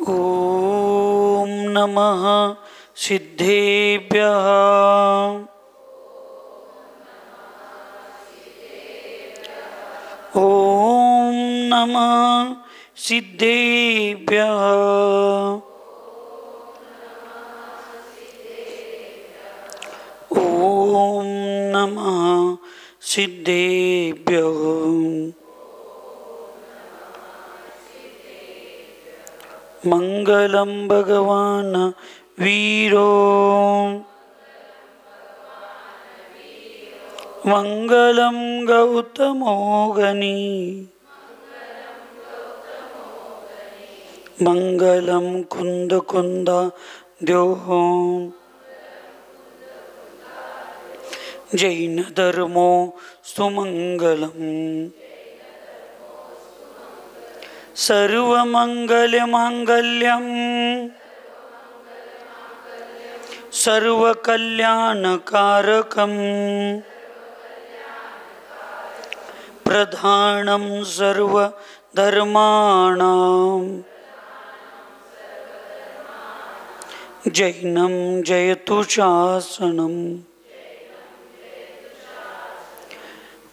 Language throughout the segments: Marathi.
ओम नमः सिद्धेभ्यः। ओम नमः सिद्धेभ्यः। ओम नमः सिद्धेभ्यः। मंगलम भगवान वीरो मंगलम गौतमोगनी मंगलम कुंद कुंदा द्योहो जैन धर्मो सुमंगलम सर्वमंगलमांगल्यम सर्वकल्याणकारकम प्रधानम सर्वधर्माणां जैनम जयतु शासनम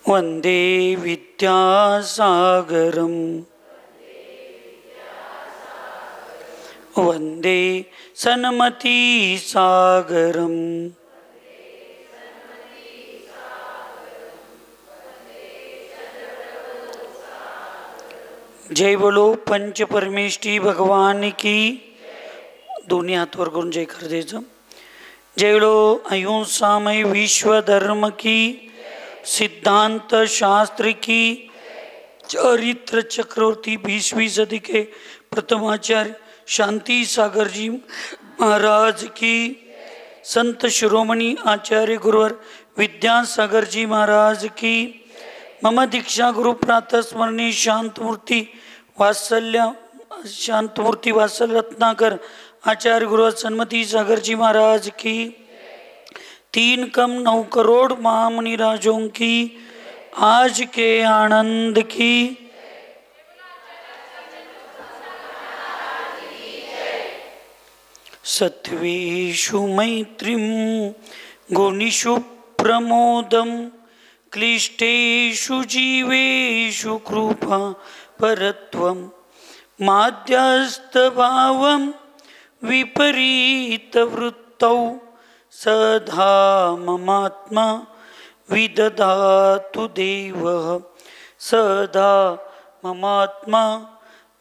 वंदे विद्यासागरम वंदे सन्मति सागरम। जय बोलो पंच परमेष्ठी भगवान की। दोन्ही हात वर करून जय कर द्यायचं। जय बोलो अहिंसामय विश्व धर्म की, सिद्धांत शास्त्र की, चरित्र चक्रवर्ती 20वीं सदी के प्रथमाचार्य शांति सागर जी महाराज की, संत शिरोमणि आचार्य गुरुवर विद्यासागर जी महाराज की, मम दीक्षा गुरु प्रातः स्मरणी शांतमूर्ति वात्सल्य रत्नाकर आचार्य गुरुवर सन्मति सागर जी महाराज की, 3 कम 9 करोड़ महामुनि राजों की आज के आनंद की। सत्वेषु मैत्रीं गुणिषु प्रमोदं क्लिष्टेषु जीवेषु कृपा परत्वं माध्यस्थभावं विपरीतवृत्तौ सदा ममात्मा विदधातु देवः सदा ममात्मा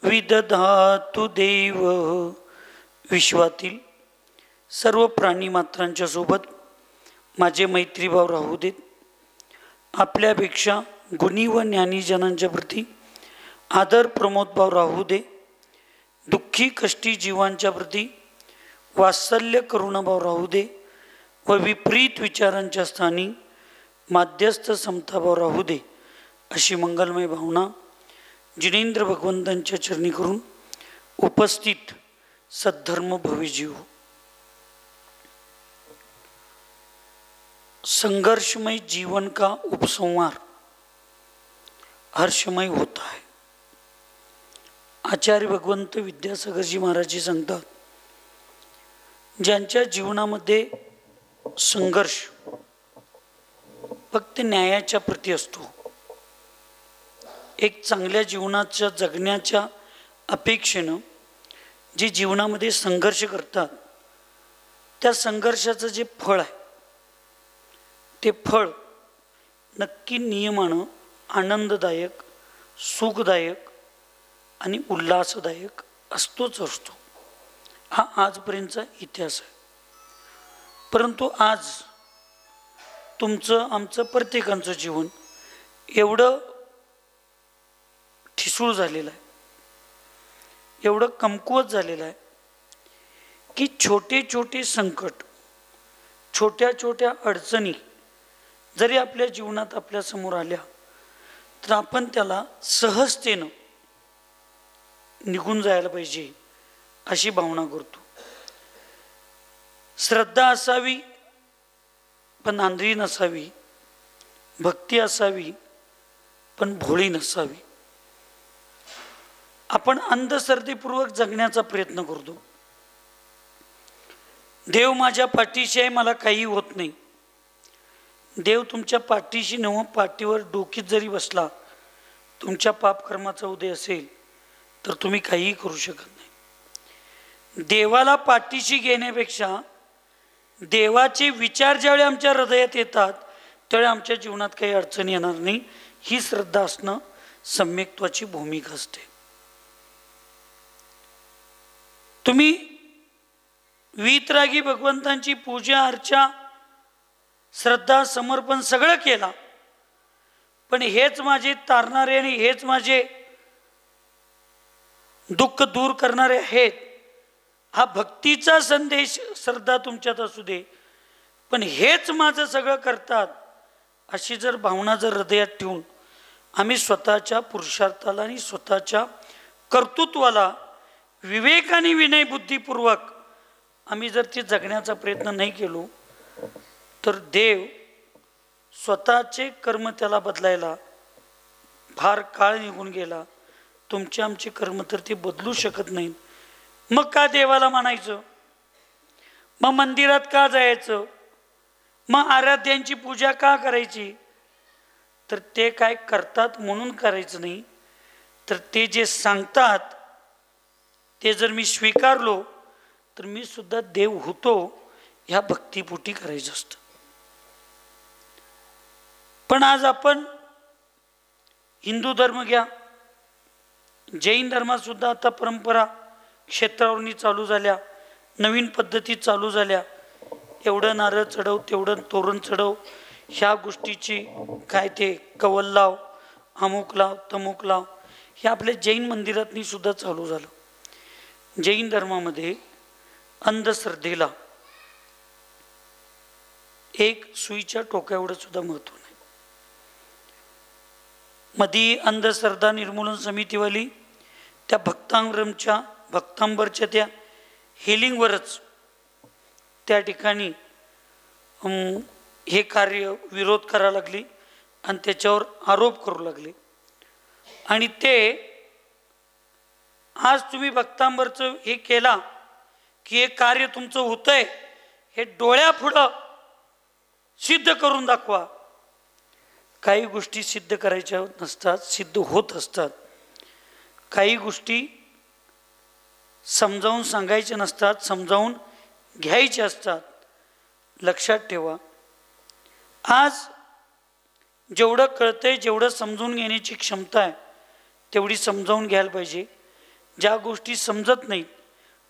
विदधातु देवः। विश्वातील सर्व प्राणी मात्रांच्या सोबत माझे मैत्रीभाव राहू देत। आपल्यापेक्षा गुणी व ज्ञानीजनांच्या प्रती आदर प्रमोदभाव राहू दे। दुःखी कष्टी जीवांच्या प्रती वात्सल्य करुणाभाव राहू दे व विपरीत विचारांच्या स्थानी माध्यस्थ समताभाव राहू दे, अशी मंगलमय भावना जिनेंद्र भगवंतांच्या चरणी करून उपस्थित सद्धर्म भविजीव। संघर्षमय जीवन का उपसंहार हर्षमय होता है। आचार्य भगवंत विद्यासागर जी महाराज जी सांगतात, ज्यांच्या जीवनामध्ये संघर्ष फक्त न्यायाच्या प्रती असतो, एक चांगल्या जीवनाच्या जगण्याच्या अपेक्षेनं जे जीवनामध्ये संघर्ष करतात, त्या संघर्षाचं जे फळ आहे ते फळ नक्की नियमानं आनंददायक, सुखदायक आणि उल्हासदायक असतोच असतो। हा आजपर्यंतचा इतिहास आहे। परंतु आज तुमचं आमचं प्रत्येकाचं जीवन एवढं ठिसूळ झालेलं आहे, एवढं कमकुवत झालेलं आहे की छोटे छोटे संकट, छोट्या छोट्या अडचणी जरी आपल्या जीवनात आपल्या समोर आल्या तर आपण त्याला सहजतेनं निघून जायला पाहिजे अशी भावना करतो। श्रद्धा असावी पण आंधळी नसावी, भक्ती असावी पण भोळी नसावी। आपण अंधश्रद्धेपूर्वक जगण्याचा प्रयत्न करतो. देव माझ्या पाठीशी आहे, मला काही होत नाही. देव तुमच्या पाठीशी नव, पाठीवर डोकीत जरी बसला, तुमच्या पापकर्माचा उदय असेल तर तुम्ही काहीही करू शकत नाही. देवाला पाठीशी घेण्यापेक्षा देवाचे विचार ज्यावेळी आमच्या हृदयात येतात त्यावेळी आमच्या जीवनात काही अडचण येणार नाही. ही श्रद्धा असणं सम्यक्त्वाची भूमिका असते. तुम्ही वीतरागी भगवंतांची पूजा अर्चा श्रद्धा समर्पण सगळं केला, पण हेच माझे तारणारे आणि हेच माझे दुःख दूर करणारे आहेत, हा भक्तीचा संदेश श्रद्धा तुमच्यात असू दे, पण हेच माझं सगळं करतात, अशी जर भावना जर हृदयात ठेवून आम्ही स्वतःच्या पुरुषार्थाला आणि स्वतःच्या कर्तृत्वाला विवेक आणि विनय बुद्धीपूर्वक आम्ही जर ती जगण्याचा प्रयत्न नाही केलो तर देव स्वतःचे कर्म त्याला बदलायला फार काळ निघून गेला. तुमचे आमचे कर्म तर ते बदलू शकत नाहीत. मग का देवाला मानायचं? मग मंदिरात का जायचं? मग आराध्यांची पूजा का करायची? तर ते काय करतात म्हणून करायचं नाही, तर ते जे सांगतात ते जर मी स्वीकारलो तर मी सुद्धा देव होतो ह्या भक्तीपोटी करायचं असतं. पण आज आपण हिंदू धर्म घ्या, जैन धर्मात सुद्धा आता परंपरा क्षेत्रावरनी चालू झाल्या, नवीन पद्धती चालू झाल्या. एवढं नारळ चढव, तेवढं तोरण चढव, ह्या गोष्टीची काय ते कवल लाव, अमुक लाव, तमुक लाव, हे आपल्या जैन मंदिरातनी सुद्धा चालू झालं. जैन धर्मामध्ये अंधश्रद्धेला एक सुईच्या टोका एवढं सुद्धा महत्व नाही. मधी अंधश्रद्धा निर्मूलन समितीवाली त्या भक्तांबरच्या त्या हेलिंगवरच त्या ठिकाणी हे कार्य विरोध करायला लागली आणि त्याच्यावर आरोप करू लागले. आणि ते आज तुम्ही भक्तांबरचं हे केला की हे कार्य तुमचं होतंय, हे डोळ्यापुढं सिद्ध करून दाखवा. काही गोष्टी सिद्ध करायच्या नसतात, सिद्ध होत असतात. काही गोष्टी समजावून सांगायच्या नसतात, समजावून घ्यायच्या असतात. लक्षात ठेवा, आज जेवढं कळतंय, जेवढं समजून घेण्याची क्षमता आहे तेवढी समजावून घ्यायला पाहिजे. ज्या गोष्टी समजत नाहीत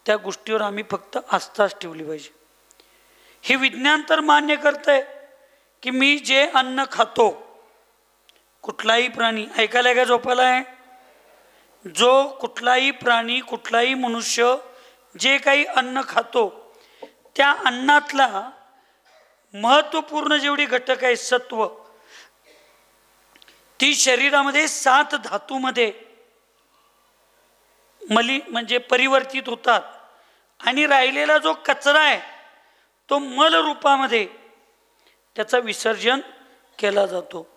त्या गोष्टीवर आम्ही फक्त आस्थाच ठेवली पाहिजे. हे विज्ञान तर मान्य करतंय की मी जे अन्न खातो, कुठलाही प्राणी, ऐकायला का झोपायला आहे, जो कुठलाही प्राणी, कुठलाही मनुष्य जे काही अन्न खातो त्या अन्नातला महत्त्वपूर्ण जेवढी घटक आहे सत्व, ती शरीरामध्ये 7 धातूमध्ये म्हणजे परिवर्तित होतात आणि राहिलेला जो कचरा आहे तो मल रूपामध्ये त्याचा विसर्जन केला जातो.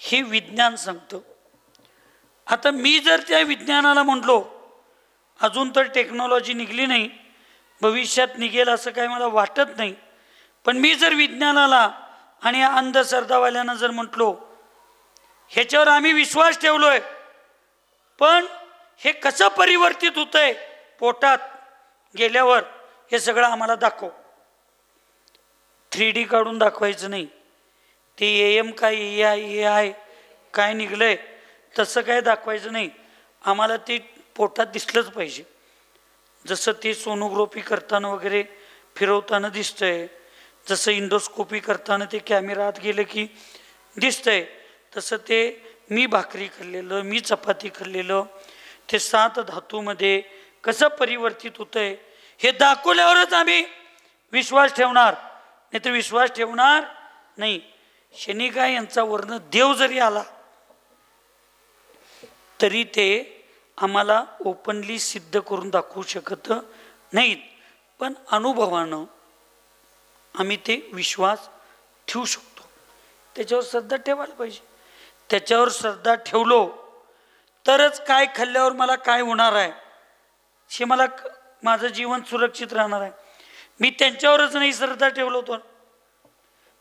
हे विज्ञान सांगतं. आता मी जर त्या विज्ञानाला म्हटलो, अजून तर टेक्नॉलॉजी निघली नाही, भविष्यात निघेल असं काही मला वाटत नाही, पण मी जर विज्ञानाला आणि अंधश्रद्धावाल्यांना जर म्हटलो ह्याच्यावर आम्ही विश्वास ठेवलोय, पण हे कसं परिवर्तित होतंय पोटात गेल्यावर हे सगळं आम्हाला दाखव. 3D काढून दाखवायचं नाही, ते AM काय AI काय निघलंय तसं काय दाखवायचं नाही. आम्हाला ते पोटात दिसलंच पाहिजे. जसं ते सोनोग्राफी करताना वगैरे फिरवताना दिसतंय, जसं इंडोस्कोपी करताना ते कॅमेरा आत गेलं की दिसतंय, तसं ते मी भाकरी खाल्लेलं, मी चपाती खाल्लेलं ते 7 धातूमध्ये कसं परिवर्तित होतंय हे दाखवल्यावरच आम्ही विश्वास ठेवणार, नाही तर विश्वास ठेवणार नाही. शनिकाय यांचा वर्ण देव जरी आला तरी ते आम्हाला ओपनली सिद्ध करून दाखवू शकत नाहीत, पण अनुभवानं आम्ही ते विश्वास ठेवू शकतो. त्याच्यावर श्रद्धा ठेवायला पाहिजे. त्याच्यावर श्रद्धा ठेवलो तरच काय खाल्ल्यावर मला काय होणार आहे, हे मला माझं जीवन सुरक्षित राहणार आहे. मी त्यांच्यावरच नाही श्रद्धा ठेवलो होतो.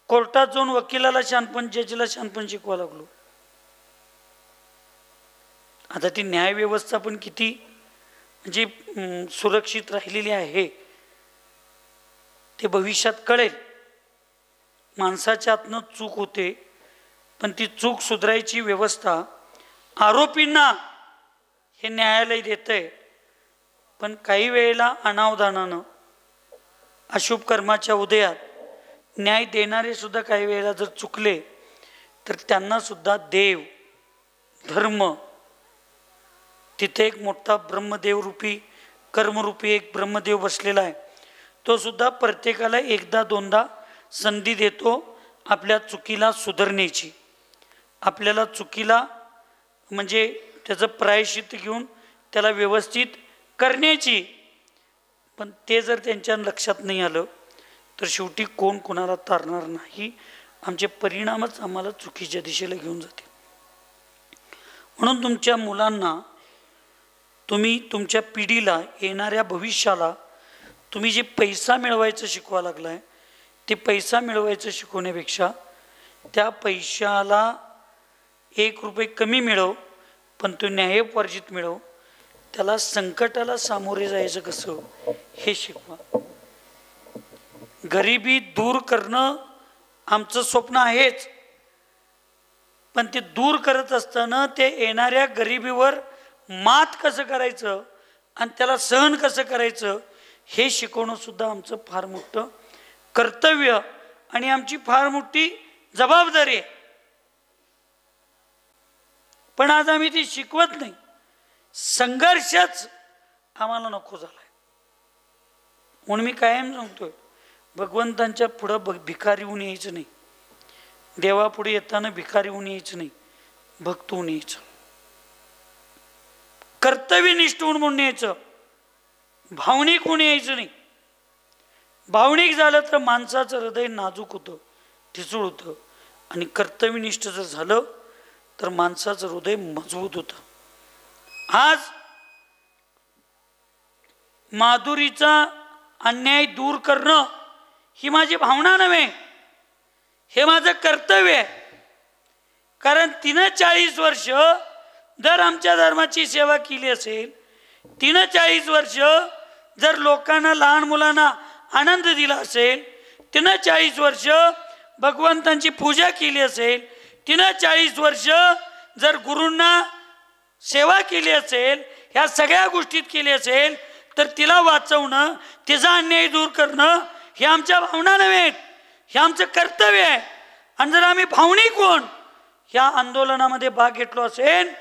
कोर्टात जाऊन वकिलाला शहाणपण, जजला शहाणपण शिकवा लागलो. आता ती न्यायव्यवस्था पण किती म्हणजे सुरक्षित राहिलेली आहे ते भविष्यात कळेल. माणसाच्या हातनं चूक होते, पण ती चूक सुधारायची व्यवस्था आरोपींना हे न्यायालय देतंय. पण काही वेळेला अनावधानानं अशुभ कर्माच्या उदयात न्याय देणारे सुद्धा काही वेळेला जर चुकले तर त्यांना सुद्धा देव, धर्म, तिथे एक मोठा ब्रह्मदेव रूपी, कर्मरूपी एक ब्रह्मदेव बसलेला आहे. तो सुद्धा प्रत्येकाला एकदा दोनदा संधी देतो आपल्या चुकीला सुधारण्याची, आपल्याला चुकीला म्हणजे त्याचं प्रायश्चित्त घेऊन त्याला व्यवस्थित करण्याची. पण ते जर त्यांच्या लक्षात नाही आलं तर शेवटी कोण कोणाला तारणार नाही. आमचे परिणामच आम्हाला चुकीच्या दिशेला घेऊन जाते. म्हणून तुमच्या मुलांना, तुम्ही तुमच्या पिढीला, येणाऱ्या भविष्याला तुम्ही जे पैसा मिळवायचं शिकवा लागलाय, ते पैसा मिळवायचं शिकवण्यापेक्षा त्या पैशाला 1 रुपये कमी मिळव, पण तो न्यायोपार्जित मिळव. त्याला संकटाला सामोरे जायचं कसं हे शिकवा. गरिबी दूर करणं आमचं स्वप्न आहेच, पण ते दूर करत असताना ते येणाऱ्या गरिबीवर मात कसं करायचं आणि त्याला सहन कसं करायचं हे शिकवणं सुद्धा आमचं फार मोठं कर्तव्य आणि आमची फार मोठी जबाबदारी आहे. पण आज आम्ही ती शिकवत नाही. संघर्षच आम्हाला नको झालाय. म्हणून मी कायम सांगतोय, भगवंतांच्या पुढं भिकारी होऊन यायचं नाही, देवापुढे येताना भिकारी होऊन यायचं नाही, भक्त होऊन यायचं, कर्तव्यनिष्ठ म्हणून यायचं, भावनिक होऊन यायचं नाही. भावनिक झालं तर माणसाचं हृदय नाजूक होतं, ठिसूळ होतं, आणि कर्तव्यनिष्ठ जर झालं तर माणसाचं हृदय मजबूत होतं. आज माधुरीचा अन्याय दूर करणं ही माझी भावना नव्हे, हे माझं कर्तव्य आहे. कारण तिनं 40 वर्ष जर आमच्या धर्माची सेवा केली असेल, तिनं 40 वर्ष जर लोकांना, लहान मुलांना आनंद दिला असेल, तिनं 40 वर्ष भगवंतांची पूजा केली असेल, तिनं 40 वर्ष जर गुरूंना सेवा केली असेल, ह्या सगळ्या गोष्टीत केली असेल, तर तिला वाचवणं, तिचा अन्याय दूर करणं हे आमच्या भावना नव्हेत, हे आमचं कर्तव्य आहे. आणि जर आम्ही भावनिक होऊन ह्या आंदोलनामध्ये भाग घेतलो असेल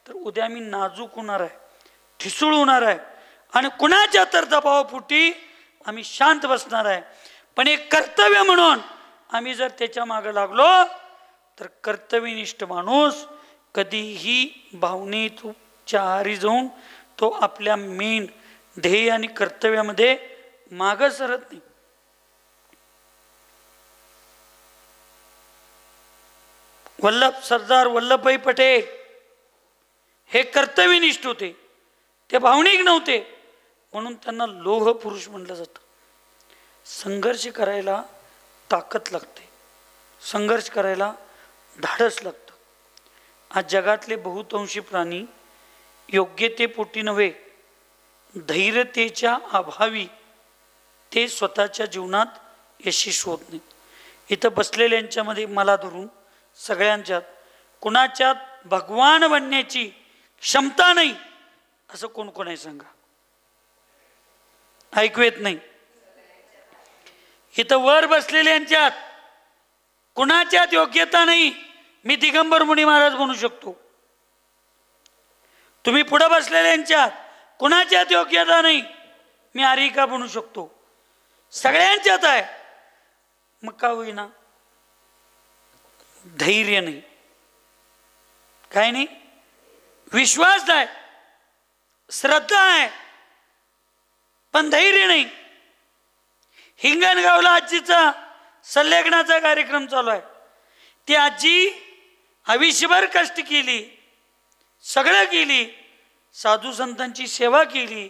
तर उद्या आम्ही नाजूक होणार आहे, ठिसूळ होणार आहे, आणि कुणाच्या तर दबावापोटी आम्ही शांत बसणार आहे. पण एक कर्तव्य म्हणून आम्ही जर त्याच्या मागे लागलो तर कर्तव्यनिष्ठ माणूस कधीही भावनेच्या आहारी जाऊन तो आपल्या मेन ध्येय आणि कर्तव्यामध्ये मागं सरत नाही. सरदार वल्लभभाई पटेल हे कर्तव्यनिष्ठ होते, ते भावनिक नव्हते, म्हणून त्यांना लोह पुरुष म्हटलं जातं. संघर्ष करायला ताकद लागते, संघर्ष करायला धाडस लागतं. आज जगातले बहुतांशी प्राणी योग्यतेपोटी नव्हे, धैर्यतेच्या अभावी ते स्वतःच्या जीवनात यशस्वी होत नाहीत. इथं बसलेल्यांच्यामध्ये मला धरून सगळ्यांच्यात कुणाच्यात भगवान बनण्याची क्षमता नाही असं कोण कोण आहे सांगा? ऐकू येत नाही. इथं वर बसलेल्यांच्यात कुणाच्यात योग्यता नाही मी दिगंबर मुनी महाराज बनू शकतो. तुम्ही पुढे बसलेल्यांच्यात कुणाच्यात योग्यता नाही मी आरिका बनू शकतो. सगळ्यांच्यात आहे. मग का होईना? धैर्य नाही, काय नाही, विश्वास आहे, श्रद्धा आहे, पण धैर्य नाही. हिंगणगावला आजीचा संलेखनाचा कार्यक्रम चालू आहे. ती आजी आयुष्यभर कष्ट केली, सगळं केली, साधू संतांची सेवा केली.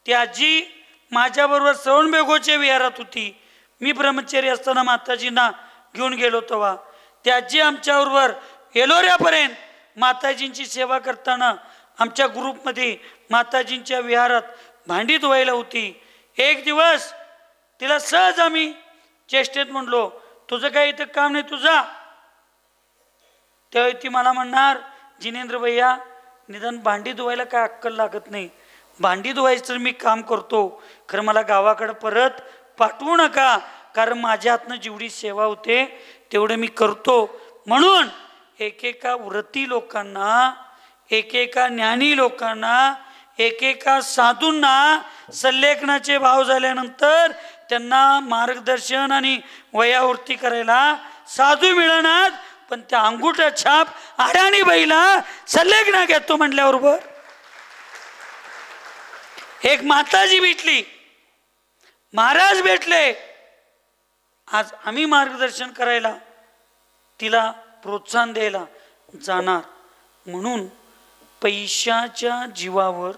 ती आजी माझ्याबरोबर श्रवणबेळगोळच्या विहारात होती. मी ब्रह्मचारी असताना माताजींना घेऊन गेलो तेव्हा ती आजी आमच्याबरोबर एलोऱ्यापर्यंत माताजींची सेवा करताना आमच्या ग्रुपमध्ये माताजींच्या विहारात भांडी धुवायला होती. एक दिवस तिला सहज आम्ही चेष्टेत म्हणलो, तुझं काही इथं काम नाही तुझा. त्यावेळी ती मला म्हणणार, जिनेंद्र भैया निदान भांडी धुवायला काय अक्कल लागत नाही, भांडी धुवायचं मी काम करतो, खरं मला गावाकडं परत पाठवू नका, कारण माझ्या हातनं जेवढी सेवा होते तेवढं मी करतो. म्हणून एकेका व्रती लोकांना, एकेका ज्ञानी लोकांना, एकेका साधूंना संलेखनाचे भाव झाल्यानंतर त्यांना मार्गदर्शन आणि वयावृत्ती करायला साधू मिळणार, पण त्या अंगुठा छाप अडाणी बाईला संलेखना घेतो म्हटल्याबरोबर एक माताजी भेटली, महाराज भेटले. आज आम्ही मार्गदर्शन करायला तिला प्रोत्साहन द्यायला जाणार. म्हणून पैशाच्या जीवावर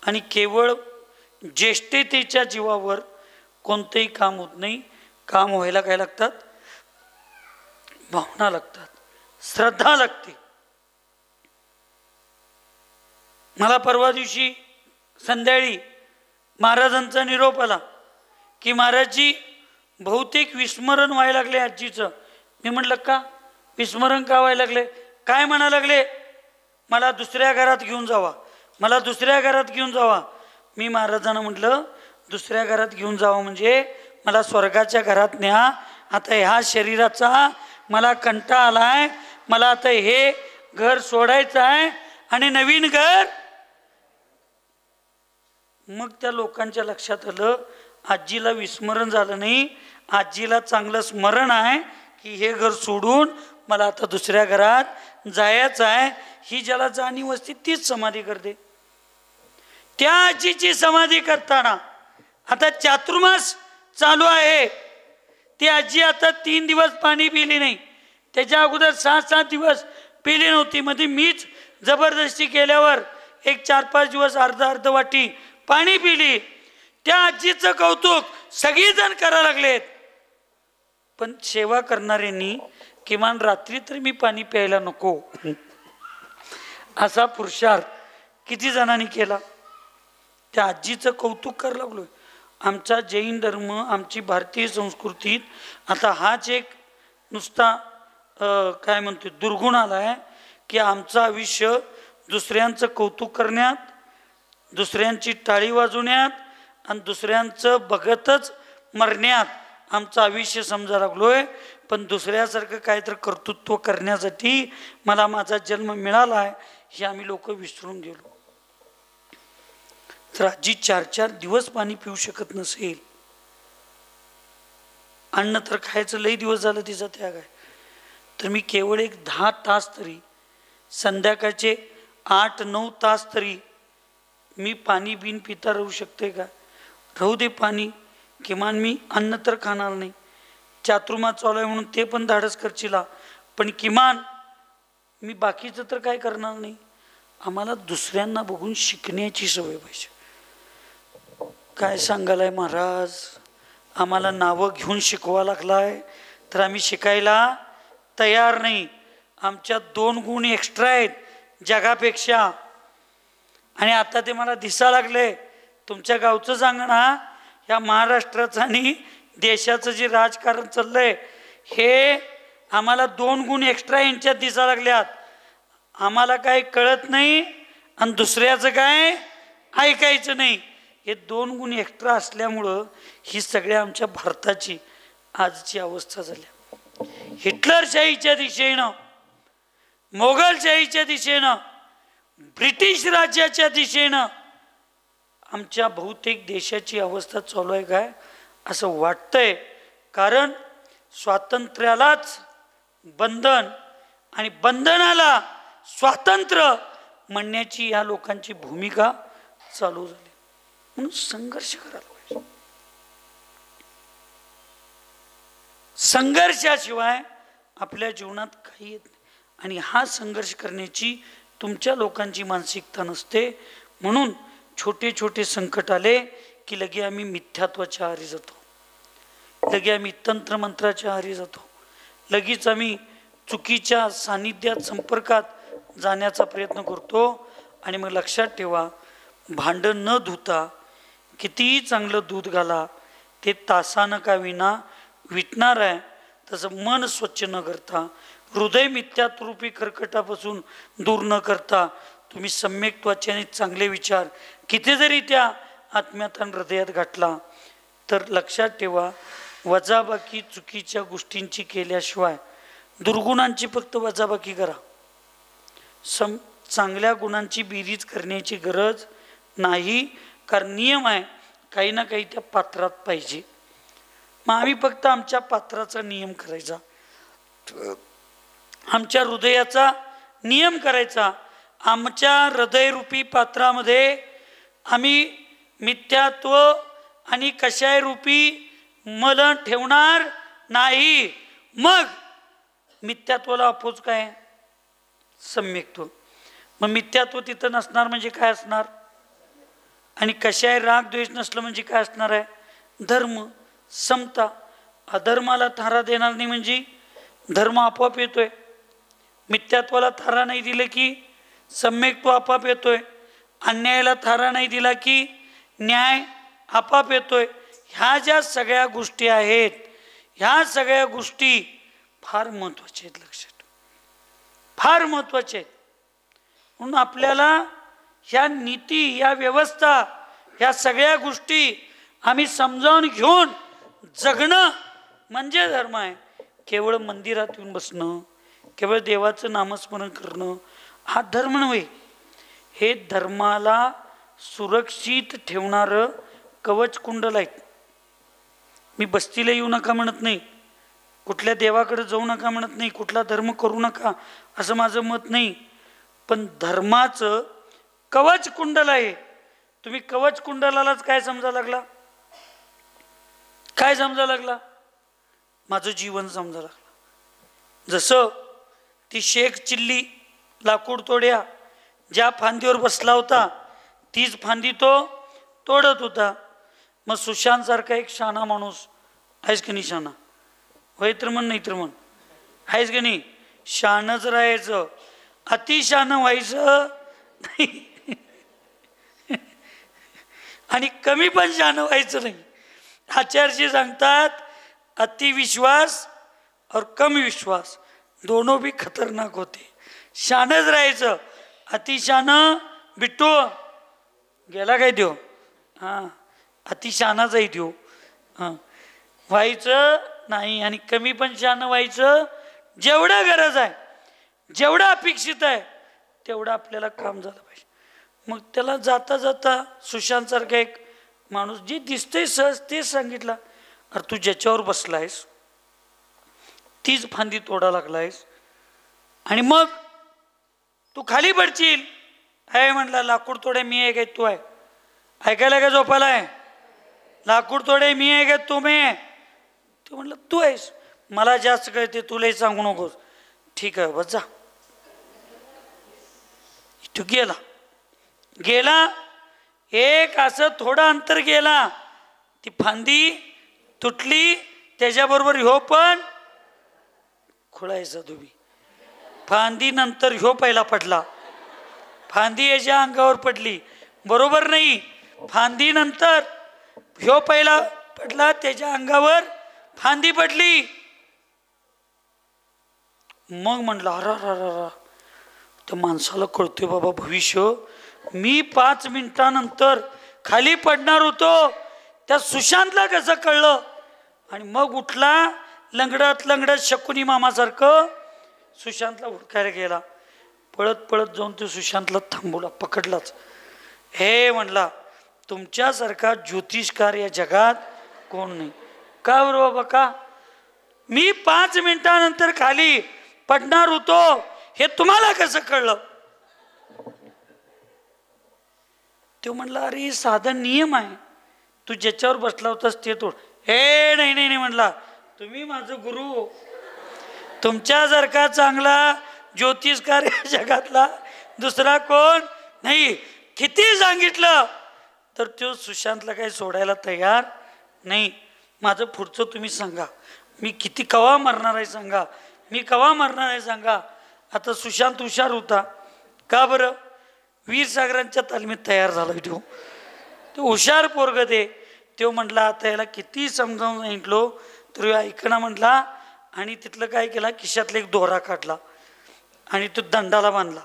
आणि केवळ ज्येष्ठतेच्या जीवावर कोणतंही काम होत नाही. काम व्हायला काय लागतात? भावना लागतात, श्रद्धा लागते. मला परवा दिवशी संध्याकाळी महाराजांचा निरोप आला की महाराजजी बहुतेक विस्मरण व्हायला लागले आजीचं. मी म्हटलं का विस्मरण का व्हायला लागले? काय म्हणा लागले? मला दुसऱ्या घरात घेऊन जावा, मला दुसऱ्या घरात घेऊन जावा. मी महाराजांना म्हटलं दुसऱ्या घरात घेऊन जावं म्हणजे मला स्वर्गाच्या घरात न्या. आता ह्या शरीराचा मला कंटाळा आलाय, मला आता हे घर सोडायचं आहे आणि नवीन घर. मग त्या लोकांच्या लक्षात आलं आजीला विस्मरण झालं नाही, आजीला चांगलं स्मरण आहे की हे घर सोडून मला आता दुसऱ्या घरात जायचं आहे. ही ज्याला जाणीव असते तीच समाधी करते. त्या आजीची समाधी करताना आता चातुर्मास चालू आहे. ती आजी आता 3 दिवस पाणी पिली नाही, त्याच्या अगोदर 6-7 दिवस पिली नव्हती. मध्ये मीच जबरदस्ती केल्यावर एक 4-5 दिवस अर्ध वाटी पाणी पिली. त्या आजीचं कौतुक सगळीजण करायला लागलेत, पण सेवा करणाऱ्यांनी किमान रात्री तरी मी पाणी प्यायला नको असा पुरुषार्थ किती जणांनी केला. त्या आजीचं कौतुक करायला लागलोय. आमचा जैन धर्म, आमची भारतीय संस्कृतीत आता हाच एक नुसता काय म्हणतो दुर्गुण आला आहे की आमचं आयुष्य दुसऱ्यांचं कौतुक करण्यात, दुसऱ्यांची टाळी वाजवण्यात आणि दुसऱ्यांचं बघतच मरण्यात आमचं आयुष्य समजा लागलोय. पण दुसऱ्यासारखं काहीतरी कर्तृत्व करण्यासाठी मला माझा जन्म मिळाला आहे हे आम्ही लोक विसरून गेलो. तर आजी 4-4 दिवस पाणी पिऊ शकत नसेल, अन्न तर खायचं लई दिवस झालं तिचा त्याग आहे, तर मी केवळ एक 10 तास तरी संध्याकाळचे 8-9 तास तरी मी पाणी बिन पिता राहू शकते का? राहू दे पाणी, किमान मी अन्न तर खाणार नाही. चातुर्मास चालू आहे म्हणून ते पण धाडस करशीला, पण किमान मी बाकीचं तर काय करणार नाही. आम्हाला दुसऱ्यांना बघून शिकण्याची सवय पाहिजे. काय सांगालाय महाराज, आम्हाला नावं घेऊन शिकवा लागलाय तर आम्ही शिकायला तयार नाही. आमच्यात 2 गुण एक्स्ट्रा आहेत जगापेक्षा, आणि आता ते मला दिसा लागले. तुमच्या गावचं सांगणं, या महाराष्ट्राचं आणि देशाचं जे राजकारण चाललंय हे आम्हाला 2 गुण एक्स्ट्रा यांच्यात दिसा लागल्यात. आम्हाला काय कळत नाही आणि दुसऱ्याचं काय ऐकायचं नाही. हे 2 गुण एक्स्ट्रा असल्यामुळं ही सगळ्या आमच्या भारताची आजची अवस्था झाली. हिटलरशाहीच्या दिशेनं, मोगलशाहीच्या दिशेनं, ब्रिटिश राज्याच्या दिशेनं आमच्या बहुतेक देशाची अवस्था चालू आहे काय असं वाटतंय. कारण स्वातंत्र्यालाच बंधन आणि बंधनाला स्वातंत्र्य म्हणण्याची या लोकांची भूमिका चालू झाली. म्हणून संघर्ष करायला पाहिजे. संघर्षाशिवाय आपल्या जीवनात काही येत नाही. आणि हा संघर्ष करण्याची तुमच्या लोकांची मानसिकता नसते. म्हणून छोटे छोटे संकट आले की लगे आम्ही मिथ्यात्वाच्या आहारी जातो, लगे आम्ही तंत्रमंत्राच्या आहारी जातो, लगेच आम्ही चुकीच्या सानिध्यात संपर्कात जाण्याचा प्रयत्न करतो. आणि मग लक्षात ठेवा, भांडं न धुता कितीही चांगलं दूध घाला, ते तासानं का विना विटणार आहे. तसं मन स्वच्छ न करता, हृदय मिथ्यात्रूपी कर्कटापासून दूर न करता तुम्ही सम्यक्त्वाचे आणि चांगले विचार किती जरी त्या आत्म्यात आणि हृदयात घातला तर लक्षात ठेवा, वजाबाकी चुकीच्या गोष्टींची केल्याशिवाय दुर्गुणांची फक्त वजाबाकी करा. चांगल्या गुणांची बेरीज करण्याची गरज नाही, कारण नियम आहे काही ना काही त्या पात्रात पाहिजे. मग आम्ही फक्त आमच्या पात्राचा नियम करायचा, आमच्या हृदयाचा नियम करायचा. आमच्या हृदयरूपी पात्रामध्ये आम्ही मिथ्यात्व आणि कषायरूपी मल ठेवणार नाही. मग मिथ्यात्वाला अपोज काय? सम्यक्त्व. मग मिथ्यात्व तिथं नसणार म्हणजे काय असणार? आणि कषाय राग द्वेष नसलं म्हणजे काय असणार आहे? धर्म, समता. अधर्माला थारा देणार नाही म्हणजे धर्म आपोआप येतोय. मिथ्यात्वाला थारा नाही दिलं की सम्यक्त्व आपोआप येतोय. अन्यायाला थारा नाही दिला की न्याय आपोआप येतोय. ह्या ज्या सगळ्या गोष्टी आहेत, ह्या सगळ्या गोष्टी फार महत्त्वाच्या आहेत, लक्षात फार महत्त्वाचे आहेत. म्हणून आपल्याला ह्या नीती, या व्यवस्था, ह्या सगळ्या गोष्टी आम्ही समजावून घेऊन जगणं म्हणजे धर्म आहे. केवळ मंदिरात येऊन बसणं, केवळ देवाचं नामस्मरण करणं हा धर्म नव्हे. हे धर्माला सुरक्षित ठेवणारं कवच कुंडल आहेत. मी बस्तीला येऊ नका म्हणत नाही, कुठल्या देवाकडे जाऊ नका म्हणत नाही, कुठला धर्म करू नका असं माझं मत नाही. पण धर्माचं कवच कुंडल आहे. तुम्ही कवच कुंडलालाच काय समजा लागला? काय समजा लागला? माझं जीवन समजा लागला. जसं ती शेख चिल्ली लाकूड तोड्या ज्या फांदीवर बसला होता तीच फांदी तो तोडत होता. मग सुशांत सारखा एक शहाणा माणूस आहेस की नाही? शहाणा होय तर म्हण, नाही तर म्हण, आहेस की नाही? शहाणच राहायचं, अति शहाणं व्हायचं नाही आणि कमी पण शहाणं व्हायचं नाही. आचार्य सांगतात अतिविश्वास और कम विश्वास दोनों भी खतरनाक होते. शहाणच राहायचं, अतिशहाणं बिट्टू गेला काय देव? हां, अतिशहाणा जाई देव व्हायचं नाही. आणि कमी पण शहाणं व्हायचं. जेवढं गरज आहे, जेवढं अपेक्षित आहे तेवढं आपल्याला काम झालं पाहिजे. मग त्याला जाता जाता सुशांतसारखा एक माणूस जे दिसतंय सहज तेच सांगितलं, अरे तू ज्याच्यावर बसलायस तीच फांदी तोडा लागलायस आणि मग तू खाली पडशील. आहे म्हणला, लाकूड तोडे मी आहे काय तू आहे? ऐकायला काय झोपायला आहे? लाकूड तोडे मी आहे काय तू मी आहे? तू म्हणलं तू आहेस. मला जास्त कळते, तुलाही सांगू नकोस. ठीक आहे बस जा. तू गेला गेला एक असं थोडं अंतर गेला, ती फांदी तुटली, त्याच्याबरोबर ह्यो पण खुळायचा तुम्ही. फांदी नंतर ह्यो पहिला पडला, फांदी याच्या अंगावर पडली, बरोबर नाही. फांदी नंतर ह्यो पहिला पडला, त्याच्या अंगावर फांदी पडली. मग म्हणलं अरा त्या माणसाला कळतोय बाबा भविष्य. मी 5 मिनिटानंतर खाली पडणार होतो, त्या सुशांतला कसं कळलं? आणि मग उठला लंगडत लंगडत शकुनी मामासारखं सुशांतला हुडकायला गेला. पळत पळत जाऊन तो सुशांतला थांबवला, पकडलाच. हे म्हणला तुमच्यासारखा ज्योतिषकार या जगात कोण नाही. का बरं बाबा का? मी 5 मिनिटानंतर खाली पडणार होतो हे तुम्हाला कसं कळलं? तो म्हणला अरे साधा नियम आहे, तू ज्याच्यावर बसला होतास ते तोड. हे नाही नाही नाही म्हणला, तुम्ही माझं गुरु, तुमच्यासारखा चांगला ज्योतिषकार या जगातला दुसरा कोण नाही. किती सांगितलं तर तो सुशांतला काही सोडायला तयार नाही. माझं पुढचं तुम्ही सांगा, मी किती कवा मरणार आहे सांगा, मी कवा मरणार आहे सांगा. आता सुशांत हुशार होता का बरं, वीरसागरांच्या तालमीत तयार झाला तो. तो हुशार पोरग ते. तो म्हटला आता याला किती समजावून सांगितलो तर ऐकणं म्हटला. आणि तिथलं काय केला, खिशातला एक दोरा काढला आणि तो दंडाला बांधला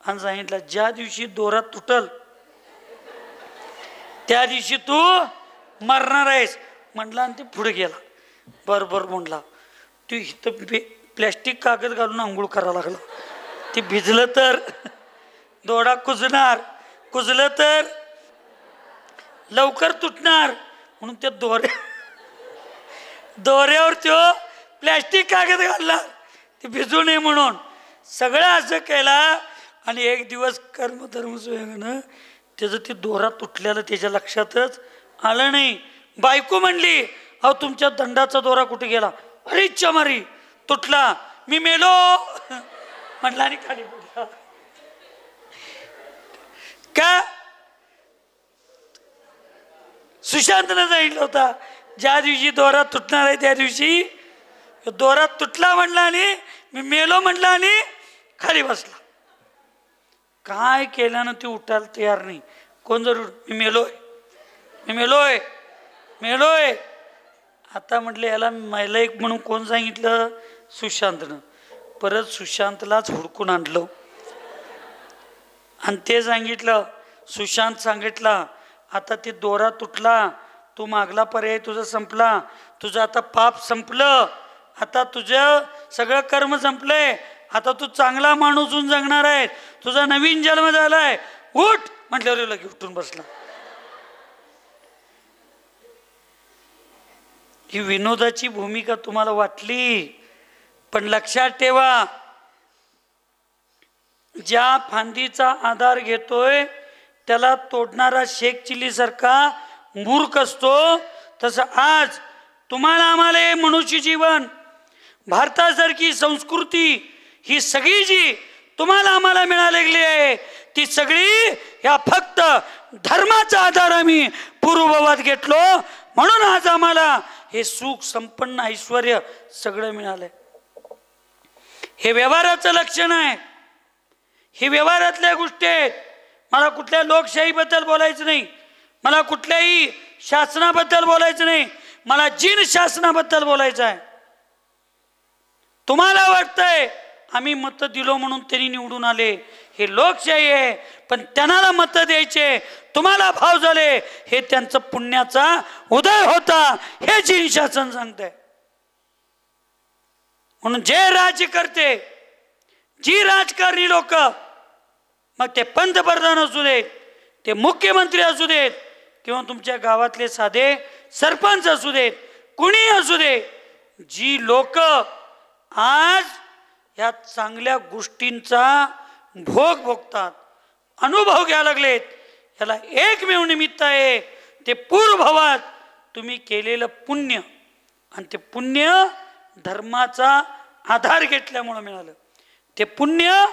आणि सांगितलं ज्या दिवशी दोरा तुटल त्या दिवशी तू मरणार आहेस म्हटला. आणि ते पुढे गेला. बरोबर म्हटला. तू इथं प्लॅस्टिक कागद घालून आंघोळ करायला लागला. ते भिजलं तर दोरा कुजणार, कुजलं तर लवकर तुटणार म्हणून त्या दोऱ्यावर तो प्लॅस्टिक कागद घालला ते भिजू नये म्हणून. सगळं असं केला. आणि एक दिवस कर्मधर्म सुयोगानं त्याचं ते दोरा तुटलेलं त्याच्या लक्षातच आलं नाही. बायको म्हणली अहो तुमच्या दंडाचा दोरा कुठे गेला. अरे इच्छा मारी तुटला, मी मेलो म्हटला आणि खाली पडला. का सुशांतनं सांगितलं होता ज्या दिवशी दोरा तुटणार आहे त्या दिवशी दोरा तुटला म्हटला आणि मी मेलो म्हटला आणि खाली बसला. काय केल्यानं ते उठायला तयार नाही. कोण जरूर मी मेलोय, मी मेलोय, मेलोय. आता म्हटलं याला मेलं एक म्हणून कोण सांगितलं, सुशांतनं. परत सुशांतलाच हुडकून आणलं आणि ते सांगितलं. सुशांत सांगितला आता ते दोरा तुटला, तू मागला पर्याय तुझा संपला, तुझं आता पाप संपलं, आता तुझं सगळं कर्म संपलंय, आता तू चांगला माणूस होऊन जगणार आहे, तुझा नवीन जन्म झालाय, उठ म्हटल्यावर लगे उठून बसला. ही विनोदाची भूमिका तुम्हाला वाटली, पण लक्षात ठेवा ज्या फांदीचा आधार घेतोय त्याला तोडणारा शेख चिली सारखा मूर्ख असतो. तसं आज तुम्हाला आम्हाला हे मनुष्य जीवन, भारतासारखी संस्कृती, ही सगळी जी तुम्हाला आम्हाला मिळालेली आहे ती सगळी या फक्त धर्माचा आधार आम्ही पूर्वभावात घेतलो म्हणून आज आम्हाला हे सुख संपन्न ऐश्वर्य सगळं मिळालंय. हे व्यवहाराचं लक्षण आहे, हे व्यवहारातल्या गोष्टी आहेत. मला कुठल्या लोकशाहीबद्दल बोलायचं नाही, मला कुठल्याही शासनाबद्दल बोलायचं नाही, मला जीन शासनाबद्दल बोलायचं आहे. तुम्हाला वाटतंय आम्ही मत दिलो म्हणून त्यांनी निवडून आले, हे लोकशाही आहे, पण त्यांना मत द्यायचे, तुम्हाला भाव झाले, हे त्यांचं पुण्याचा उदय होता, हे जीन शासन सांगतंय. म्हणून जे राज्य करते, जी राजकारणी लोक, मग ते पंतप्रधान असू देत, ते मुख्यमंत्री असू देत, किंवा तुमच्या गावातले साधे सरपंच असू देत, कुणी असू दे, जी लोक आज या चांगल्या गोष्टींचा भोग भोगतात, अनुभव घ्यायला लागलेत, याला एकमेव निमित्त आहे ते पूर्वभावात तुम्ही केलेलं पुण्य. आणि ते पुण्य धर्माचा आधार घेतल्यामुळे मिळालं, ते पुण्य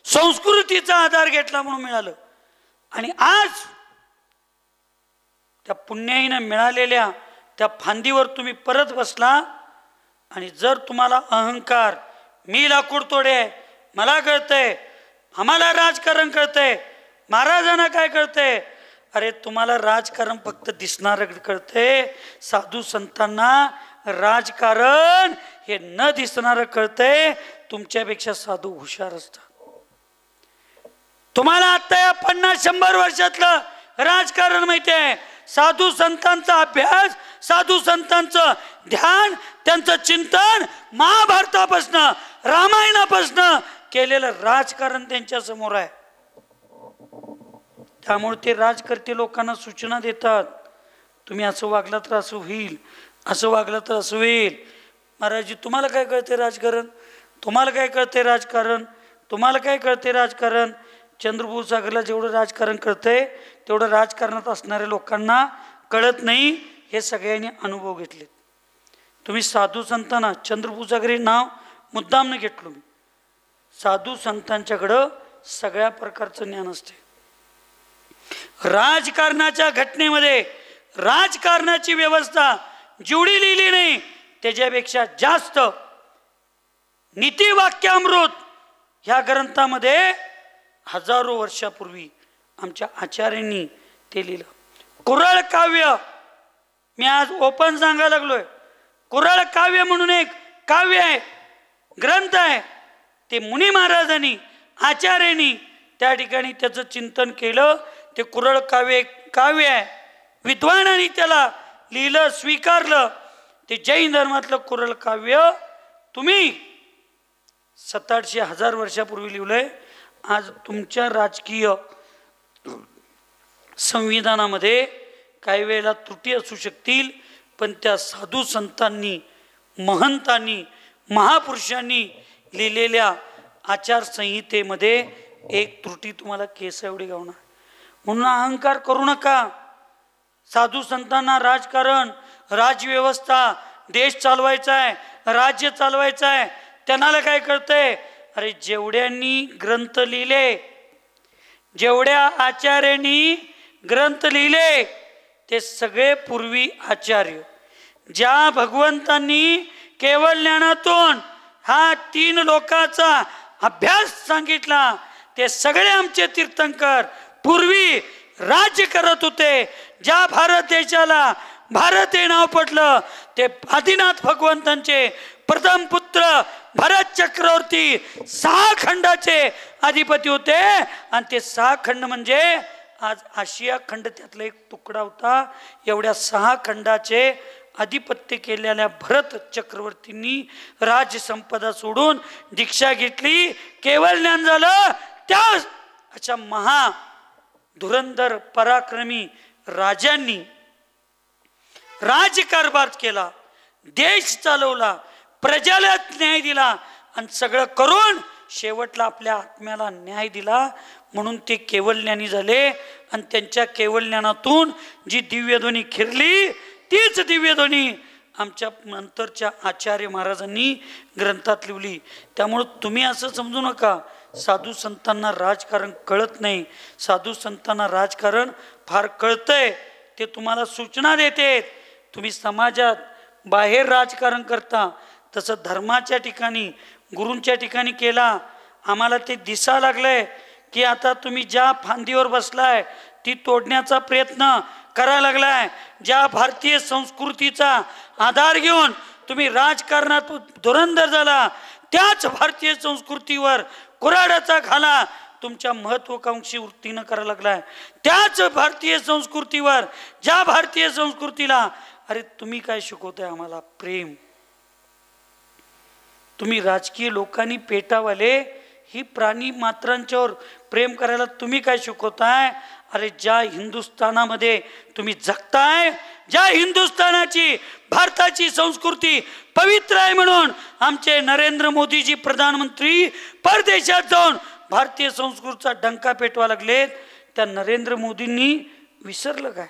संस्कृतीचा आधार घेतला म्हणून मिळालं. आणि आज त्या पुण्याईनं मिळालेल्या त्या फांदीवर तुम्ही परत बसला. आणि जर तुम्हाला अहंकार, मी लाकूड तोडे, मला कळतंय, आम्हाला राजकारण कळतंय, महाराजांना काय कळतंय, अरे तुम्हाला राजकारण फक्त दिसणारं कळतंय, साधू संतांना राजकारण हे न दिसणारं कळतंय. तुमच्यापेक्षा साधू हुशार असतात. तुम्हाला आता या 50-100 वर्षातलं राजकारण माहिती आहे. साधू संतांचा अभ्यास, साधू संतांचं ध्यान, त्यांचं चिंतन महाभारतापासनं, रामायणापासनं केलेलं राजकारण त्यांच्या समोर आहे. त्यामुळे ते राजकर्ते लोकांना सूचना देतात, तुम्ही असं वागला तर असं होईल, असं वागलं तर असं होईल. महाराजजी तुम्हाला काय कळते राजकारण, तुम्हाला काय कळते राजकारण, तुम्हाला काय कळते राजकारण. चंद्रपूर सागरला जेवढं राजकारण कळतंय तेवढं राजकारणात असणाऱ्या लोकांना कळत नाही. हे सगळ्यांनी अनुभव घेतलेत. तुम्ही साधू संतांना, चंद्रपूर सागर हे नाव मुद्दाम न घेतलो मी, साधू संतांच्याकडं सगळ्या प्रकारचं ज्ञान असते. राजकारणाच्या घटनेमध्ये राजकारणाची व्यवस्था जेवढी लिहिली नाही त्याच्यापेक्षा जास्त नीतिवाक्यामृत ह्या ग्रंथामध्ये हजारो वर्षापूर्वी आमच्या आचार्यांनी ते लिहिलं. कुरळ काव्य मी आज ओपन सांगायला लागलोय. कुरळ काव्य म्हणून एक काव्य आहे, ग्रंथ आहे. ते मुनी महाराजांनी आचार्यांनी त्या ठिकाणी त्याचं चिंतन केलं. ते कुरळ काव्य काव्य आहे. विद्वानांनी त्याला लिहिलं, स्वीकारलं. ते जैन धर्मातलं कुरळ काव्य तुम्ही 700-1000 वर्षापूर्वी लिहिलंय. आज तुमच्या राजकीय संविधानामध्ये काही वेळेला त्रुटी असू शकतील, पण त्या साधू संतांनी, महंतांनी, महापुरुषांनी लिहिलेल्या आचारसंहितेमध्ये एक त्रुटी तुम्हाला केस एवढी गावणार. म्हणून अहंकार करू नका. साधू संतांना राजकारण, राजव्यवस्था, देश चालवायचा आहे, राज्य चालवायचं आहे, त्यांना काय कळतंय? अरे जेवढ्यांनी ग्रंथ लिहिले, जेवढ्या आचार्यांनी ग्रंथ लिहिले ते सगळे पूर्वी आचार्य. ज्या भगवंतांनी केवळ ज्ञानातून हा 3 लोकाचा अभ्यास सांगितला ते सगळे आमचे तीर्थंकर पूर्वी राज्य करत होते. ज्या भारत देशाला भारत हे नाव पडलं ते आदिनाथ भगवंतांचे प्रथम पुत्र भरत चक्रवर्ती 6 खंडाचे अधिपती होते. आणि ते 6 खंड म्हणजे आज आशिया खंड त्यातला एक तुकडा होता. एवढ्या 6 खंडाचे अधिपत्य केलेल्या भरत चक्रवर्तींनी राजसंपदा सोडून दीक्षा घेतली, केवळ ज्ञान झालं. त्या अशा महा धुरंधर पराक्रमी राजांनी राजकारभार केला, देश चालवला, प्रजाला न्याय दिला आणि सगळं करून शेवटला आपल्या आत्म्याला न्याय दिला. म्हणून ते केवळ ज्ञानी झाले. आणि त्यांच्या केवळ ज्ञानातून जी दिव्यध्वनी खिरली तीच दिव्यध्वनी आमच्या नंतरच्या आचार्य महाराजांनी ग्रंथात लिहिली. त्यामुळं तुम्ही असं समजू नका साधू संतांना राजकारण कळत नाही. साधू संतांना राजकारण फार कळतंय. ते तुम्हाला सूचना देते. तुम्ही समाजात बाहेर राजकारण करता, तसं धर्माच्या ठिकाणी, गुरूंच्या ठिकाणी केला. आम्हाला ते दिसा लागलंय की आता तुम्ही ज्या फांदीवर बसलाय ती तोडण्याचा प्रयत्न करायला लागलाय. ज्या भारतीय संस्कृतीचा आधार घेऊन तुम्ही राजकारणात धुरंधर झाला, त्याच भारतीय संस्कृतीवर कुऱ्हाडाचा घाला तुमच्या महत्वाकांक्षी वृत्तीनं करायला लागलाय. त्याच भारतीय संस्कृतीवर, ज्या भारतीय संस्कृतीला अरे तुम्ही काय शिकवताय आम्हाला? प्रेम. तुम्ही राजकीय लोकांनी पेटावाले ही प्राणी मात्रांच्यावर प्रेम करायला तुम्ही काय शिकवताय? अरे ज्या हिंदुस्थानामध्ये तुम्ही जगताय, ज्या हिंदुस्थानाची, भारताची संस्कृती पवित्र आहे म्हणून आमचे नरेंद्र मोदीजी प्रधानमंत्री परदेशात जाऊन भारतीय संस्कृतीचा डंका पेटवा लागलेत. त्या नरेंद्र मोदींनी विसरलं काय?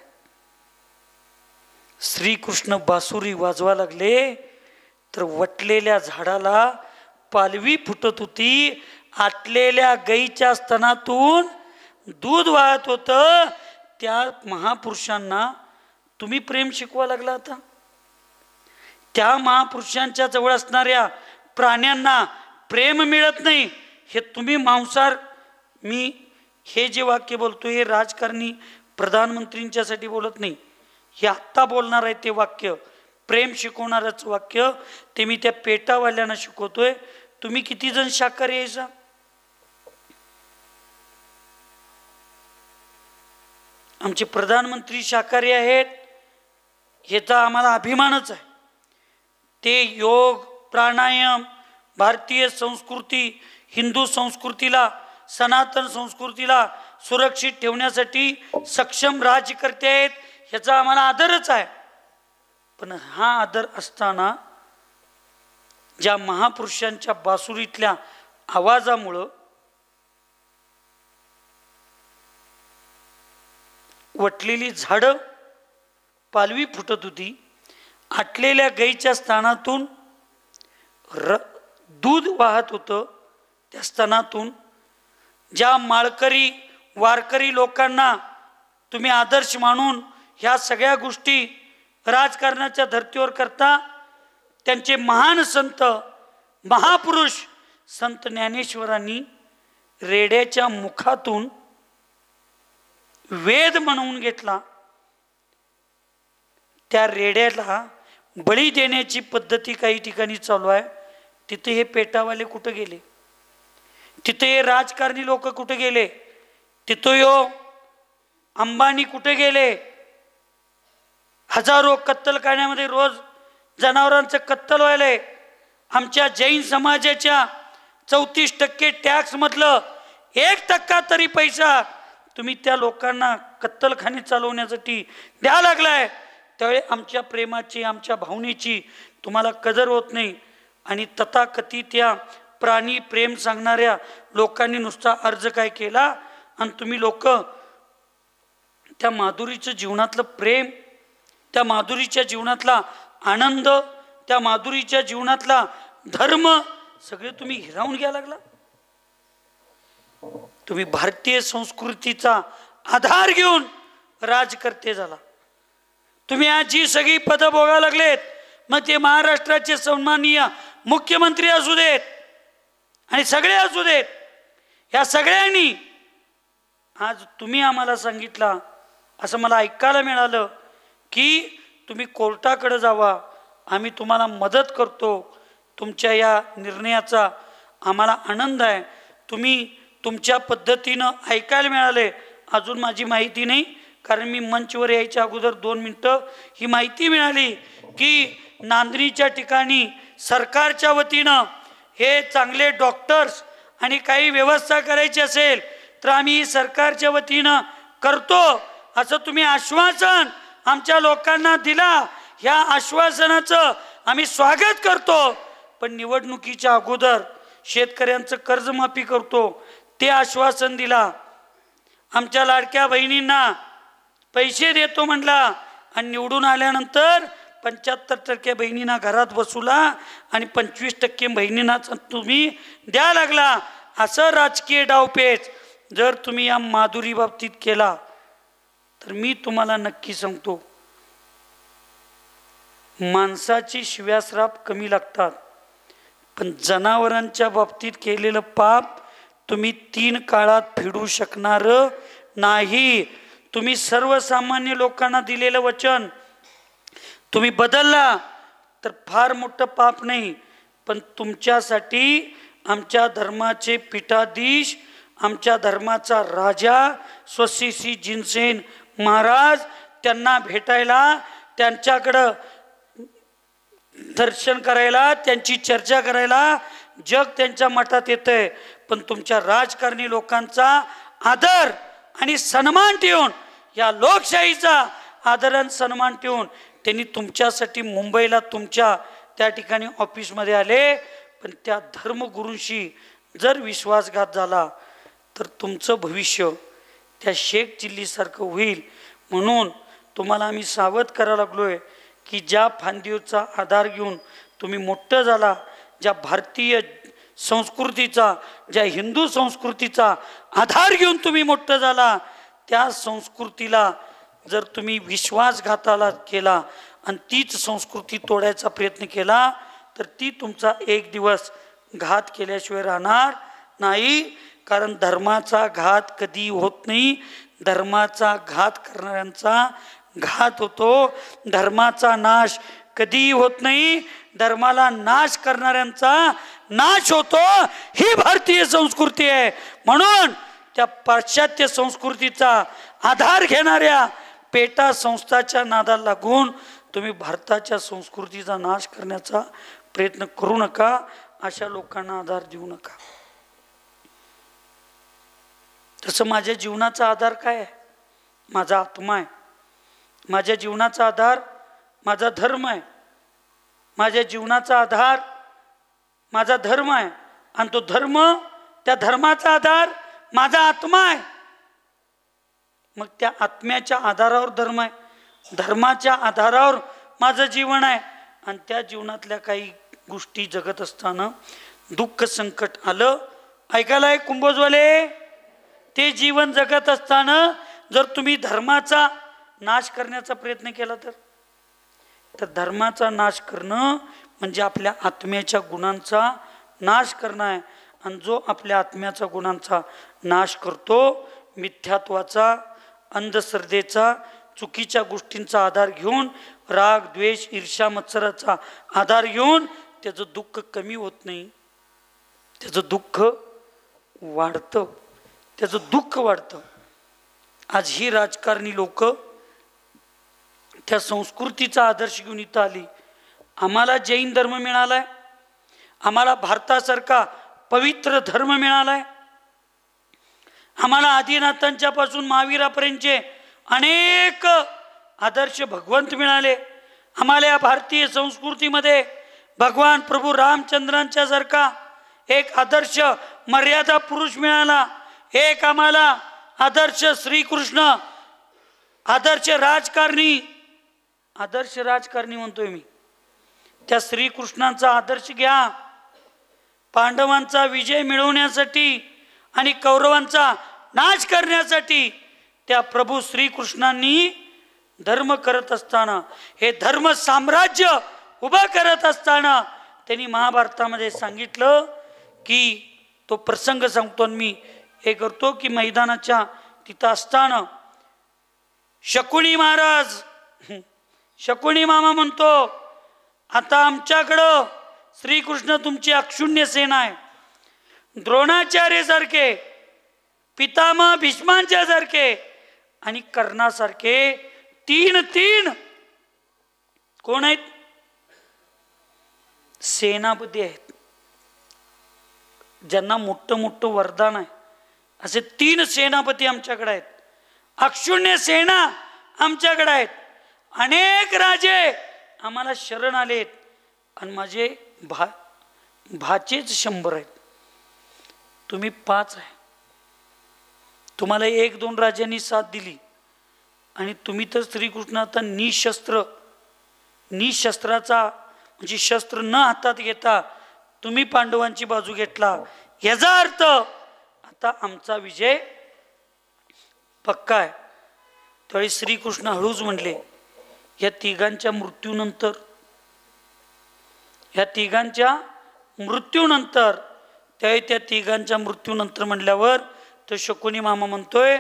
श्रीकृष्ण बासुरी वाजवा लागले तर वटलेल्या झाडाला पालवी फुटत होती. आटलेल्या गाईच्या स्तनातून दूध वाहत होतं. त्या महापुरुषांना तुम्ही प्रेम शिकवा लागला. आता त्या महापुरुषांच्या जवळ असणाऱ्या प्राण्यांना प्रेम मिळत नाही. हे तुम्ही मांसाहार, मी हे जे वाक्य बोलतो हे राजकारणी प्रधानमंत्रींच्यासाठी बोलत नाही. हे आत्ता बोलणार आहे ते वाक्य, प्रेम शिकवणारच वाक्य ते मी त्या पेटावाल्यांना शिकवतोय. तुम्ही किती जण शाकाहारी यायचा? आमचे प्रधानमंत्री शाकाहारी आहेत, ह्याचा आम्हाला अभिमानच आहे. ते योग, प्राणायाम, भारतीय संस्कृती, हिंदू संस्कृतीला, सनातन संस्कृतीला सुरक्षित ठेवण्यासाठी सक्षम राज्यकर्ते आहेत, ह्याचा आम्हाला आदरच आहे. पण हा आदर असताना ज्या महापुरुषांच्या बासुरीतल्या आवाजामुळं वटलेली झाडं पालवी फुटत होती, आटलेल्या गाईच्या स्तनातून दूध वाहत होतं, त्या स्तनातून ज्या माळकरी वारकरी लोकांना तुम्ही आदर्श मानून ह्या सगळ्या गोष्टी राजकारणाच्या धर्तीवर करता, त्यांचे महान संत महापुरुष संत ज्ञानेश्वरांनी रेड्याच्या मुखातून वेद म्हणवून घेतला. त्या रेड्याला बळी देण्याची पद्धती काही ठिकाणी चालू आहे. तिथे हे पेटावाले कुठे गेले? तिथे हे राजकारणी लोक कुठे गेले? तिथे यो अंबानी कुठे गेले? हजारो कत्तलखान्यामध्ये रोज जनावरांचं कत्तल व्हायलंय. आमच्या जैन समाजाच्या 34% टॅक्स मधलं 1% तरी पैसा तुम्ही त्या लोकांना कत्तलखाने चालवण्यासाठी द्या लागलाय. त्यावेळी आमच्या प्रेमाची, आमच्या भावनेची तुम्हाला कदर होत नाही. आणि तथाकथित त्या प्राणी प्रेम सांगणाऱ्या लोकांनी नुसता अर्ज काय केला, आणि तुम्ही लोक त्या माधुरीच्या जीवनातलं प्रेम, त्या माधुरीच्या जीवनातला आनंद, त्या माधुरीच्या जीवनातला धर्म सगळे तुम्ही हिरावून घ्यायला लागला. तुम्ही भारतीय संस्कृतीचा आधार घेऊन राजकर्ते झाला. तुम्ही आज जी सगळी पदं भोगायला लागलेत, मग ते महाराष्ट्राचे सन्माननीय मुख्यमंत्री असू देत आणि सगळे असू देत, या सगळ्यांनी आज तुम्ही आम्हाला सांगितलं, असं मला ऐकायला मिळालं की तुम्ही कोर्टाकडे जावा, आम्ही तुम्हाला मदत करतो. तुमच्या या निर्णयाचा आम्हाला आनंद आहे. तुम्ही तुमच्या पद्धतीनं ऐकायला मिळाले. अजून माझी माहिती नाही, कारण मी मंचवर यायच्या अगोदर 2 मिनटं ही माहिती मिळाली की नांदणीच्या ठिकाणी सरकारच्या वतीनं हे चांगले डॉक्टर्स आणि काही व्यवस्था करायची असेल तर आम्ही सरकारच्या वतीनं करतो, असं तुम्ही आश्वासन आमच्या लोकांना दिला. ह्या आश्वासनाचं आम्ही स्वागत करतो. पण निवडणुकीच्या अगोदर शेतकऱ्यांचं कर्जमाफी करतो ते आश्वासन दिला. आमच्या लाडक्या बहिणींना पैसे देतो म्हणला, आणि निवडून आल्यानंतर 75% बहिणींना घरात बसवला आणि 25% बहिणींना तुम्ही द्या लागला. असं राजकीय डावपेच जर तुम्ही या माधुरी बाबतीत केला तर मी तुम्हाला नक्की सांगतो, माणसाची शिव्याश्राप कमी लागतात, पण जनावरांच्या बाबतीत केलेलं पाप तुम्ही 3 काळात फेडू शकणार नाही. तुम्ही सर्वसामान्य लोकांना दिलेलं वचन तुम्ही बदलला तर फार मोठं पाप नाही, पण तुमच्यासाठी आमच्या धर्माचे पीठाधीश, आमच्या धर्माचा राजा स्वस्तिश्री जिनसेन महाराज, त्यांना भेटायला, त्यांच्याकडं दर्शन करायला, त्यांची चर्चा करायला जग त्यांच्या मठात येतंय. पण तुमच्या राजकारणी लोकांचा आदर आणि सन्मान ठेवून, या लोकशाहीचा आदर आणि सन्मान ठेवून त्यांनी तुमच्यासाठी मुंबईला तुमच्या त्या ठिकाणी ऑफिसमध्ये आले. पण त्या धर्मगुरूंशी जर विश्वासघात झाला तर तुमचं भविष्य त्या शेख चिल्लीसारखं होईल. म्हणून तुम्हाला आम्ही सावध करायला लागलोय की ज्या फांदीचा आधार घेऊन तुम्ही मोठं झाला, ज्या भारतीय संस्कृतीचा, ज्या हिंदू संस्कृतीचा आधार घेऊन तुम्ही मोठं झाला, त्या संस्कृतीला जर तुम्ही विश्वासघाताला केला आणि तीच संस्कृती तोडायचा प्रयत्न केला तर ती तुमचा एक दिवस घात केल्याशिवाय राहणार नाही. कारण धर्माचा घात कधी होत नाही, धर्माचा घात करणाऱ्यांचा घात होतो. धर्माचा नाश कधी होत नाही, धर्माला नाश करणाऱ्यांचा नाश होतो. ही भारतीय संस्कृती आहे. म्हणून त्या पाश्चात्य संस्कृतीचा आधार घेणाऱ्या पेटा संस्थाच्या नादाला लागून तुम्ही भारताच्या संस्कृतीचा नाश करण्याचा प्रयत्न करू नका. अशा लोकांना आधार देऊ नका. तसं माझ्या जीवनाचा आधार काय आहे? माझा आत्मा आहे. माझ्या जीवनाचा आधार माझा धर्म आहे. माझ्या जीवनाचा आधार माझा धर्म आहे, आणि तो धर्म, त्या धर्माचा आधार माझा आत्मा आहे. मग त्या आत्म्याच्या आधारावर धर्म आहे, धर्माच्या आधारावर माझं जीवन आहे. आणि त्या जीवनातल्या काही गोष्टी जगत असताना दुःख संकट आलं. ऐकायला आहे कुंभोजवाले? ते जीवन जगत असताना जर तुम्ही धर्माचा नाश करण्याचा प्रयत्न केला तर धर्माचा नाश करणं म्हणजे आपल्या आत्म्याच्या गुणांचा नाश करणं आहे. आणि जो आपल्या आत्म्याचा गुणांचा नाश करतो, मिथ्यात्वाचा, अंधश्रद्धेचा, चुकीच्या गोष्टींचा आधार घेऊन, राग द्वेष ईर्ष्या मत्सराचा आधार घेऊन, त्याचं दुःख कमी होत नाही, त्याचं दुःख वाढतं, त्याचं दुःख वाढतं. आज ही राजकारणी लोक त्या संस्कृतीचा आदर्श घेऊन इथं आली. आम्हाला जैन धर्म मिळालाय, आम्हाला भारतासारखा पवित्र धर्म मिळालाय, आम्हाला आदिनाथांच्या पासून महावीरापर्यंतचे अनेक आदर्श भगवंत मिळाले. आम्हाला या भारतीय संस्कृतीमध्ये भगवान प्रभू रामचंद्रांच्या सारखा एक आदर्श मर्यादा पुरुष मिळाला. एक आम्हाला आदर्श श्रीकृष्ण, आदर्श राजकारणी म्हणतोय मी. त्या श्रीकृष्णांचा आदर्श घ्या. पांडवांचा विजय मिळवण्यासाठी आणि कौरवांचा नाश करण्यासाठी त्या प्रभू श्रीकृष्णांनी धर्म करत असताना, हे धर्म साम्राज्य उभं करत असताना त्यांनी महाभारतामध्ये सांगितलं की, तो प्रसंग सांगतो मी हे करतो की, मैदानाच्या तिथं असताना शकुनी महाराज, शकुनी मामा म्हणतो, आता आमच्याकडं श्रीकृष्ण तुमची अक्षुण्य सेना आहे. द्रोणाचार्य सारखे, पितामह भीष्मांच्या सारखे आणि कर्णासारखे तीन कोण आहेत? सेनापती आहेत, ज्यांना मोठं वरदान आहे. असे 3 सेनापती आमच्याकडे आहेत. अक्षुण्य सेना आमच्याकडे आहेत. अनेक राजे आम्हाला शरण आलेत आणि माझे भाचेच 100 आहेत. तुम्ही 5 आहे. तुम्हाला 1-2 राजांनी साथ दिली आणि तुम्ही तर श्रीकृष्ण आता निशस्त्राचा म्हणजे शस्त्र न हातात घेता तुम्ही पांडवांची बाजू घेतला. याचा अर्थ आता आमचा विजय पक्का आहे. त्यावेळी श्रीकृष्ण हळूच म्हणले, या तिघांच्या मृत्यूनंतर त्यावेळी त्या तिघांच्या मृत्यूनंतर म्हणल्यावर तर शकुनी मामा म्हणतोय,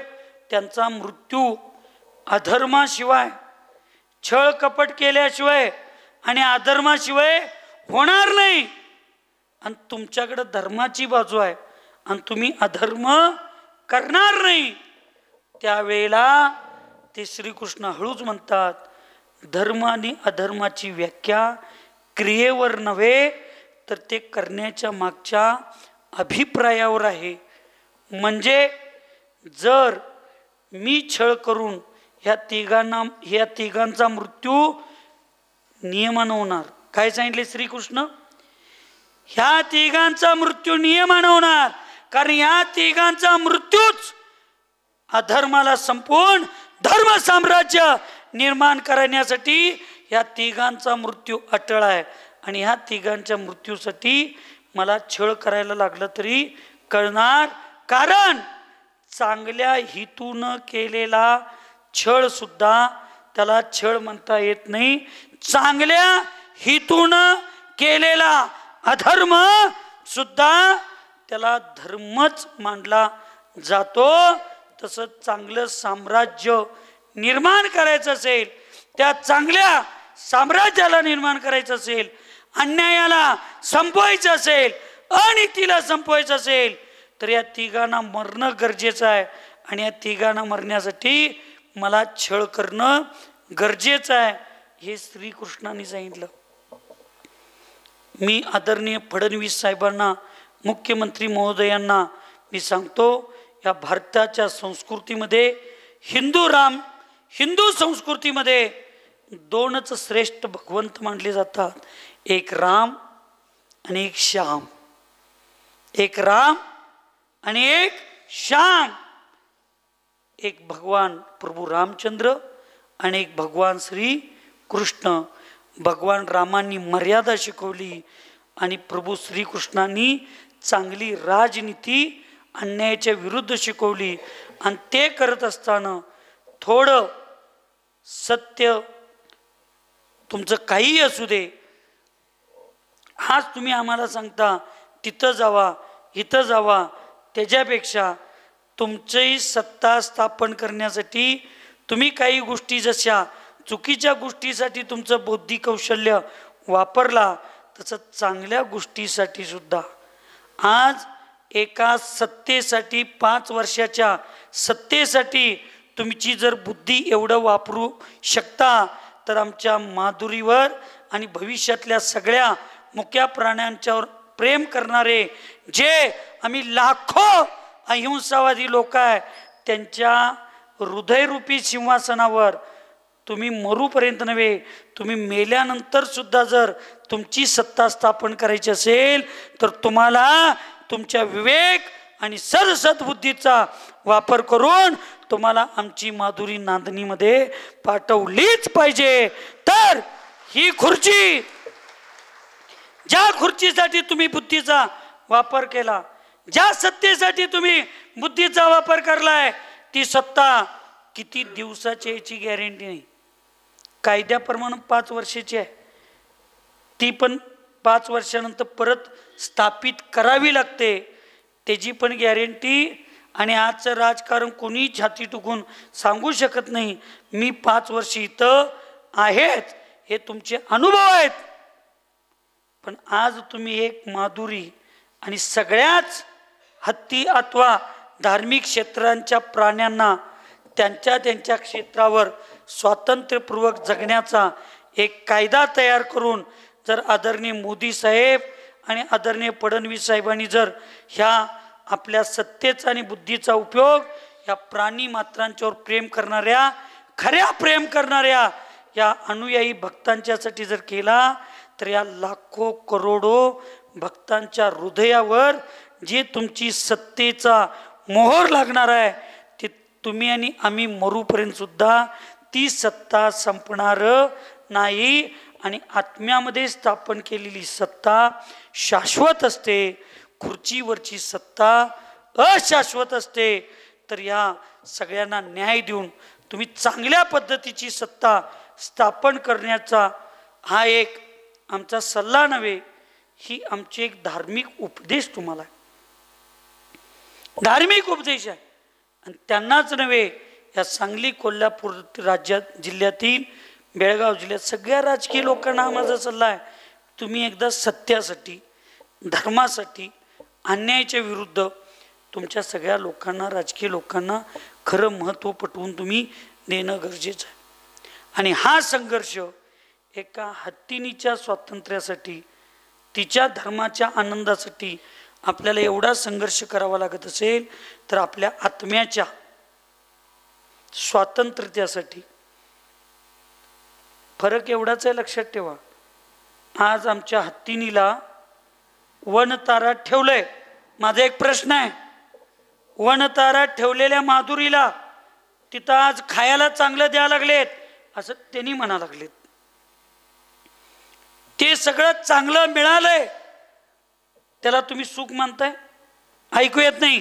त्यांचा मृत्यू अधर्माशिवाय, छळ कपट केल्याशिवाय आणि अधर्माशिवाय होणार नाही. आणि तुमच्याकडे धर्माची बाजू आहे आणि तुम्ही अधर्म करणार नाही. त्यावेळेला ते श्रीकृष्ण हळूच म्हणतात, धर्म आणि अधर्माची व्याख्या क्रियेवर नव्हे तर ते करण्याच्या मागच्या अभिप्रायावर आहे. म्हणजे जर मी छळ करून ह्या तिघांचा मृत्यू नियमानं होणार. काय सांगितले श्रीकृष्ण? ह्या तिघांचा मृत्यू नियमानं होणार, कारण ह्या तिघांचा मृत्यूच अधर्माला संपवून धर्म साम्राज्य निर्माण करण्यासाठी ह्या तिघांचा मृत्यू अटळ आहे. आणि ह्या तिघांच्या मृत्यूसाठी मला छळ करायला लागलं तरी कळणार, कारण चांगल्या हेतून केलेला छळ सुद्धा त्याला छळ म्हणता येत नाही. चांगल्या हेतून केलेला अधर्म सुद्धा त्याला धर्मच मानला जातो. तसं चांगलं साम्राज्य निर्माण करायचं असेल, त्या चांगल्या साम्राज्याला निर्माण करायचं असेल, अन्यायाला संपवायचं असेल, अनितीला संपवायचं असेल, तर या तिघांना मरणं गरजेचं आहे. आणि या तिघांना मरण्यासाठी मला छळ करणं गरजेचं आहे, हे श्रीकृष्णाने सांगितलं. मी आदरणीय फडणवीस साहेबांना, मुख्यमंत्री महोदयांना मी सांगतो, या भारताच्या संस्कृतीमध्ये हिंदू संस्कृतीमध्ये 2च श्रेष्ठ भगवंत मानले जातात. एक राम आणि एक श्याम. एक राम आणि एक श्याम. एक भगवान प्रभू रामचंद्र आणि एक भगवान श्री कृष्ण. भगवान रामांनी मर्यादा शिकवली आणि प्रभू श्रीकृष्णांनी चांगली राजनीती अन्यायाच्या विरुद्ध शिकवली. आणि ते करत असताना थोडं सत्य तुमचं काहीही असू दे, आज तुम्ही आम्हाला सांगता तिथं जावा इथं जावा, त्याच्यापेक्षा तुमचंही सत्ता स्थापन करण्यासाठी तुम्ही काही गोष्टी जशा चुकीच्या गोष्टीसाठी तुमचं बौद्धिक कौशल्य वापरला, तसं चांगल्या गोष्टीसाठी सुद्धा आज एका सत्तेसाठी 5 वर्षाच्या सत्तेसाठी तुमची जर बुद्धी एवढं वापरू शकता, तर आमच्या माधुरीवर आणि भविष्यातल्या सगळ्या मुक्या प्राण्यांच्यावर प्रेम करणारे जे आम्ही लाखो अहिंसावादी लोक आहे, त्यांच्या हृदयरूपी सिंहासनावर तुम्ही मरूपर्यंत नव्हे, तुम्ही मेल्यानंतर सुद्धा जर तुमची सत्ता स्थापन करायची असेल, तर तुम्हाला तुमच्या विवेक आणि सद्बुद्धीचा वापर करून तुम्हाला आमची माधुरी नांदणीमध्ये पाठवलीच पाहिजे. तर ही खुर्ची, ज्या खुर्चीसाठी तुम्ही बुद्धीचा वापर केला, ज्या सत्तेसाठी तुम्ही बुद्धीचा वापर करलाय, ती सत्ता किती दिवसाची याची गॅरंटी नाही. कायद्याप्रमाणे 5 वर्षाची आहे, ती पण 5 वर्षानंतर परत स्थापित करावी लागते, त्याची पण गॅरंटी. आणि आजचं राजकारण कोणी छाती टुकून सांगू शकत नाही मी 5 वर्ष इथं आहेत, हे तुमचे अनुभव आहेत. पण आज तुम्ही एक माधुरी आणि सगळ्याच हत्ती अथवा धार्मिक क्षेत्रांच्या प्राण्यांना त्यांच्या त्यांच्या क्षेत्रावर स्वातंत्र्यपूर्वक जगण्याचा एक कायदा तयार करून जर आदरणीय मोदी साहेब आणि आदरणीय फडणवीस साहेबांनी जर ह्या आपल्या सत्तेचा आणि बुद्धीचा उपयोग या प्राणी मात्रांच्यावर प्रेम करणाऱ्या, खऱ्या प्रेम करणाऱ्या या अनुयायी भक्तांच्यासाठी जर केला, तर या लाखो करोडो भक्तांच्या हृदयावर जे तुमची सत्तेचा मोहर लागणार आहे, ते तुम्ही आणि आम्ही मरूपर्यंत सुद्धा ती सत्ता संपणार नाही. आणि आत्म्यामध्ये स्थापन केलेली सत्ता शाश्वत असते, खुर्चीवरची सत्ता अशाश्वत असते. तर या सगळ्यांना न्याय देऊन तुम्ही चांगल्या पद्धतीची सत्ता स्थापन करण्याचा हा एक आमचा सल्ला नव्हे, ही आमची एक धार्मिक उपदेश तुम्हाला आहे, धार्मिक उपदेश आहे. आणि त्यांनाच नव्हे, या सांगली कोल्हापूर राज्यात जिल्ह्यातील बेळगाव जिल्ह्यात सगळ्या राजकीय लोकांना माझा सल्ला आहे, तुम्ही एकदा सत्यासाठी, धर्मासाठी, अन्यायाच्या विरुद्ध तुमच्या सगळ्या लोकांना, राजकीय लोकांना खरं महत्त्व पटवून तुम्ही देणं गरजेचं आहे. आणि हा संघर्ष एका हत्तीनीच्या स्वातंत्र्यासाठी, तिच्या धर्माच्या आनंदासाठी आपल्याला एवढा संघर्ष करावा लागत असेल, तर आपल्या आत्म्याच्या स्वातंत्र्यासाठी फरक एवढाच आहे, लक्षात ठेवा. आज आमच्या हत्तीनीला वनतारात ठेवलंय. माझा एक प्रश्न आहे, वनतारात ठेवलेल्या माधुरीला तिथं आज खायला चांगलं द्यायला लागलेत असं त्यांनी म्हणा लागलेत. ते सगळं चांगलं मिळालंय, त्याला तुम्ही सुख मानताय? ऐकू येत नाही.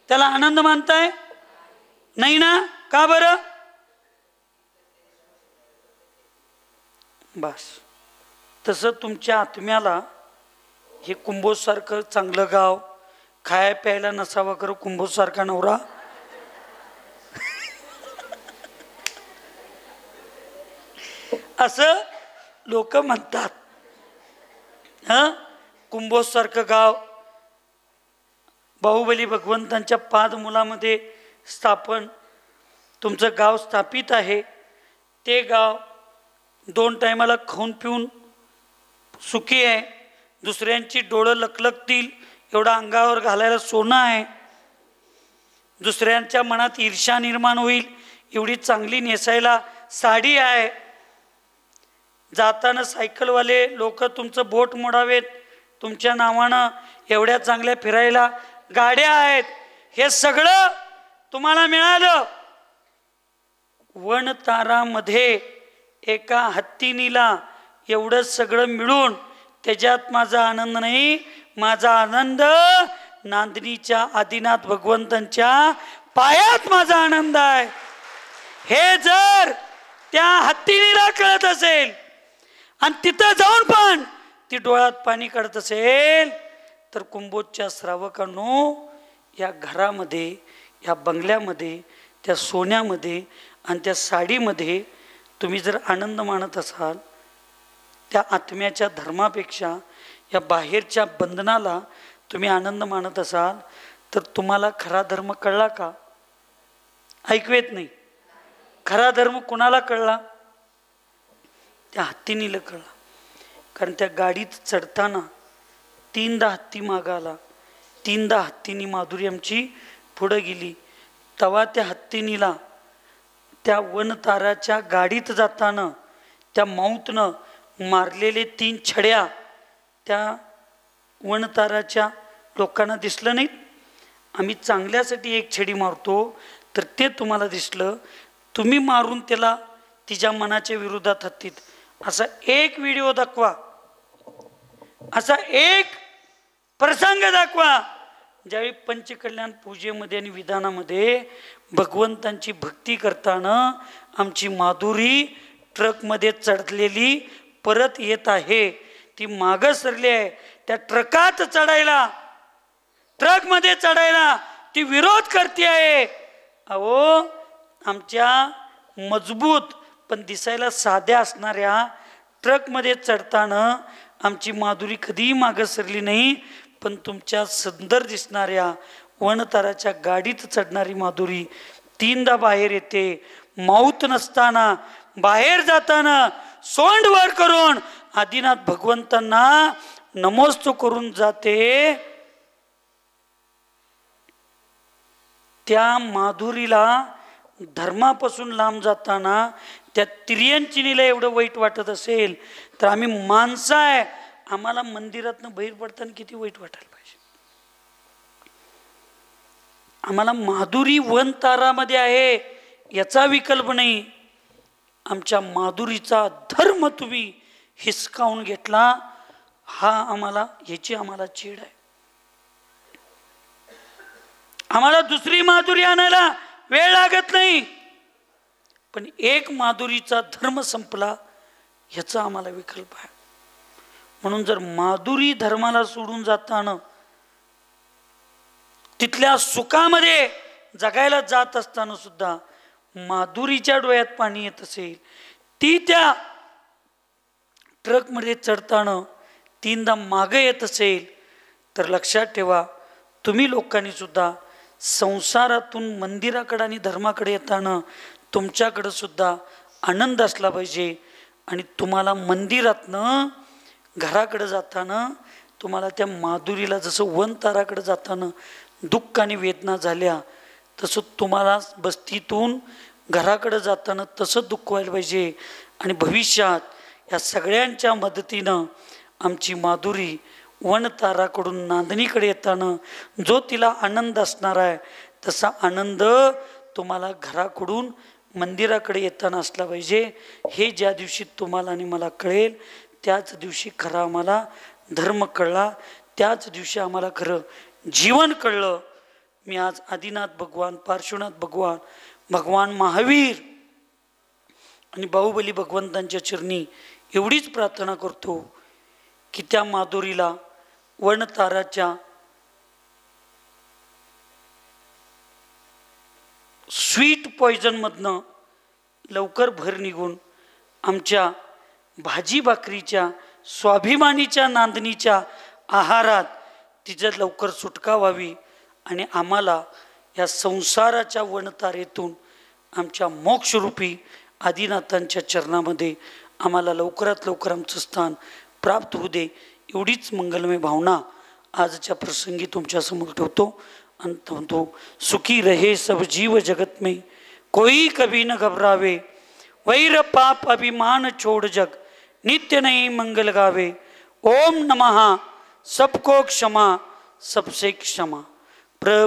त्याला आनंद मानताय? नाही ना? का बरं? बस तसं तुमच्या आत्म्याला हे कुंभोजसारखं चांगलं गाव, खाया प्यायला नसावं खरं कुंभोजसारखा नवरा, असं लोक म्हणतात. कुंभोजसारखं गाव, बाहुबली भगवंतांच्या पादमुलामध्ये स्थापन तुमचं गाव स्थापित आहे. ते गाव 2 टायमाला खाऊन पिऊन सुखी आहे, दुसऱ्यांची डोळं लकलकतील एवढा अंगावर घालायला सोनं आहे, दुसऱ्यांच्या मनात ईर्ष्या निर्माण होईल एवढी चांगली नेसायला साडी आहे, जाताना सायकलवाले लोक तुमचं बोट मोडावेत तुमच्या नावानं एवढ्या चांगल्या फिरायला गाड्या आहेत. हे सगळं तुम्हाला मिळालं. वनतारामध्ये एका हत्तीनीला एवढं सगळं मिळून त्याच्यात माझा आनंद नाही, माझा आनंद नांदणीच्या आदिनाथ भगवंतांच्या पायात माझा आनंद आहे. हे जर त्या हत्तीनीला कळत असेल आणि तिथं जाऊन पण ती डोळ्यात पाणी काढत असेल, तर कुंभोजच्या श्रावकांनो, या घरामध्ये, या बंगल्यामध्ये, त्या सोन्यामध्ये आणि त्या साडीमध्ये तुम्ही जर आनंद मानत असाल, त्या आत्म्याच्या धर्मापेक्षा या बाहेरच्या बंधनाला तुम्ही आनंद मानत असाल, तर तुम्हाला खरा धर्म कळला का? ऐकवेत नाही. खरा धर्म कोणाला कळला? त्या हत्तीनीला कळला. कारण त्या गाडीत चढताना 3दा हत्ती मागाला, 3दा हत्तीनी माधुरी आमची पुढं गेली. तेव्हा त्या हत्तीनीला त्या वनताराच्या गाडीत जाताना त्या माऊतनं मारलेले 3 छड्या त्या वनताराच्या लोकांना दिसलं नाहीत. आम्ही चांगल्यासाठी 1 छडी मारतो तर ते तुम्हाला दिसलं, तुम्ही मारून त्याला तिच्या मनाच्या विरोधात हत्तीत. असा एक व्हिडिओ दाखवा, असा एक प्रसंग दाखवा ज्यावेळी पंचकल्याण पूजेमध्ये आणि विधानामध्ये भगवंतांची भक्ती करताना आमची माधुरी ट्रकमध्ये चढलेली परत येत आहे. ती मागं सरली आहे. त्या ट्रकात चढायला, ट्रकमध्ये चढायला ती विरोध करते आहे. अहो, आमच्या मजबूत पण दिसायला साध्या असणाऱ्या ट्रकमध्ये चढताना आमची माधुरी कधीही मागं सरली नाही. पण तुमच्या सुंदर दिसणाऱ्या वनताराच्या गाडीत चढणारी माधुरी 3दा बाहेर येते. माऊत नसताना बाहेर जाताना सोंड वर करून आदिनाथ भगवंतांना नमोस्तु करून जाते. त्या माधुरीला धर्मापासून लांब जाताना त्या तिर्यंचिनीला एवढं वाईट वाटत असेल, तर आम्ही माणसं आहे, आम्हाला मंदिरातनं बाहेर पडताना किती वाईट वाटायला पाहिजे. आम्हाला माधुरी वनतारामध्ये आहे याचा विकल्प नाही. आमच्या माधुरीचा धर्म तुम्ही हिसकावून घेतला, ह्याची आम्हाला चीड आहे. आम्हाला दुसरी माधुरी आणायला वेळ लागत नाही, पण एक माधुरीचा धर्म संपला ह्याचा आम्हाला विकल्प आहे. म्हणून जर माधुरी धर्माला सोडून जाताना तिथल्या सुखामध्ये जगायला जात असताना सुद्धा माधुरीच्या डोळ्यात पाणी येत असेल, ती त्या ट्रकमध्ये चढताना 3दा मागे येत असेल, तर लक्षात ठेवा, तुम्ही लोकांनी सुद्धा संसारातून मंदिराकडे आणि धर्माकडे येताना तुमच्याकडे सुद्धा आनंद असला पाहिजे. आणि तुम्हाला मंदिरातनं घराकडे जाताना तुम्हाला त्या माधुरीला जसं वनताराकडे जाताना दुःख आणि वेदना झाल्या, तसं तुम्हाला बस्तीतून घराकडे जाताना तसं दुःख व्हायला पाहिजे. आणि भविष्यात या सगळ्यांच्या मदतीनं आमची माधुरी वनताराकडून नांदणीकडे येताना जो तिला आनंद असणार आहे, तसा आनंद तुम्हाला घराकडून मंदिराकडे येताना असला पाहिजे. हे ज्या दिवशी तुम्हाला आणि मला कळेल, त्याच दिवशी खरा आम्हाला धर्म कळला, त्याच दिवशी आम्हाला खरं जीवन कळलं. मी आज आदिनाथ भगवान, पार्श्वनाथ भगवान, भगवान महावीर आणि बाहुबली भगवंतांच्या चरणी एवढीच प्रार्थना करतो की त्या माधुरीला वनताराच्या स्वीट पॉयझनमधनं लवकर भर निघून आमच्या भाजी भाकरीच्या स्वाभिमानीच्या नांदणीच्या आहारात तिचं लवकर सुटका व्हावी आणि आम्हाला या संसाराच्या वनतारेतून आमच्या मोक्षरूपी आदिनाथांच्या चरणामध्ये आम्हाला लवकरात लवकर आमचं स्थान प्राप्त होऊ दे. एवढीच मंगलमय भावना आजच्या प्रसंगी तुमच्यासमोर ठेवतो आणि म्हणतो, सुखी रहे सब जीव जगत में, कोई कभी न घबरावे, वैर पाप अभिमान छोड़ जग, नित्य नहीं मंगल गावे. ओम नमः सबको क्षमा सबसे क्षमा. प्रभु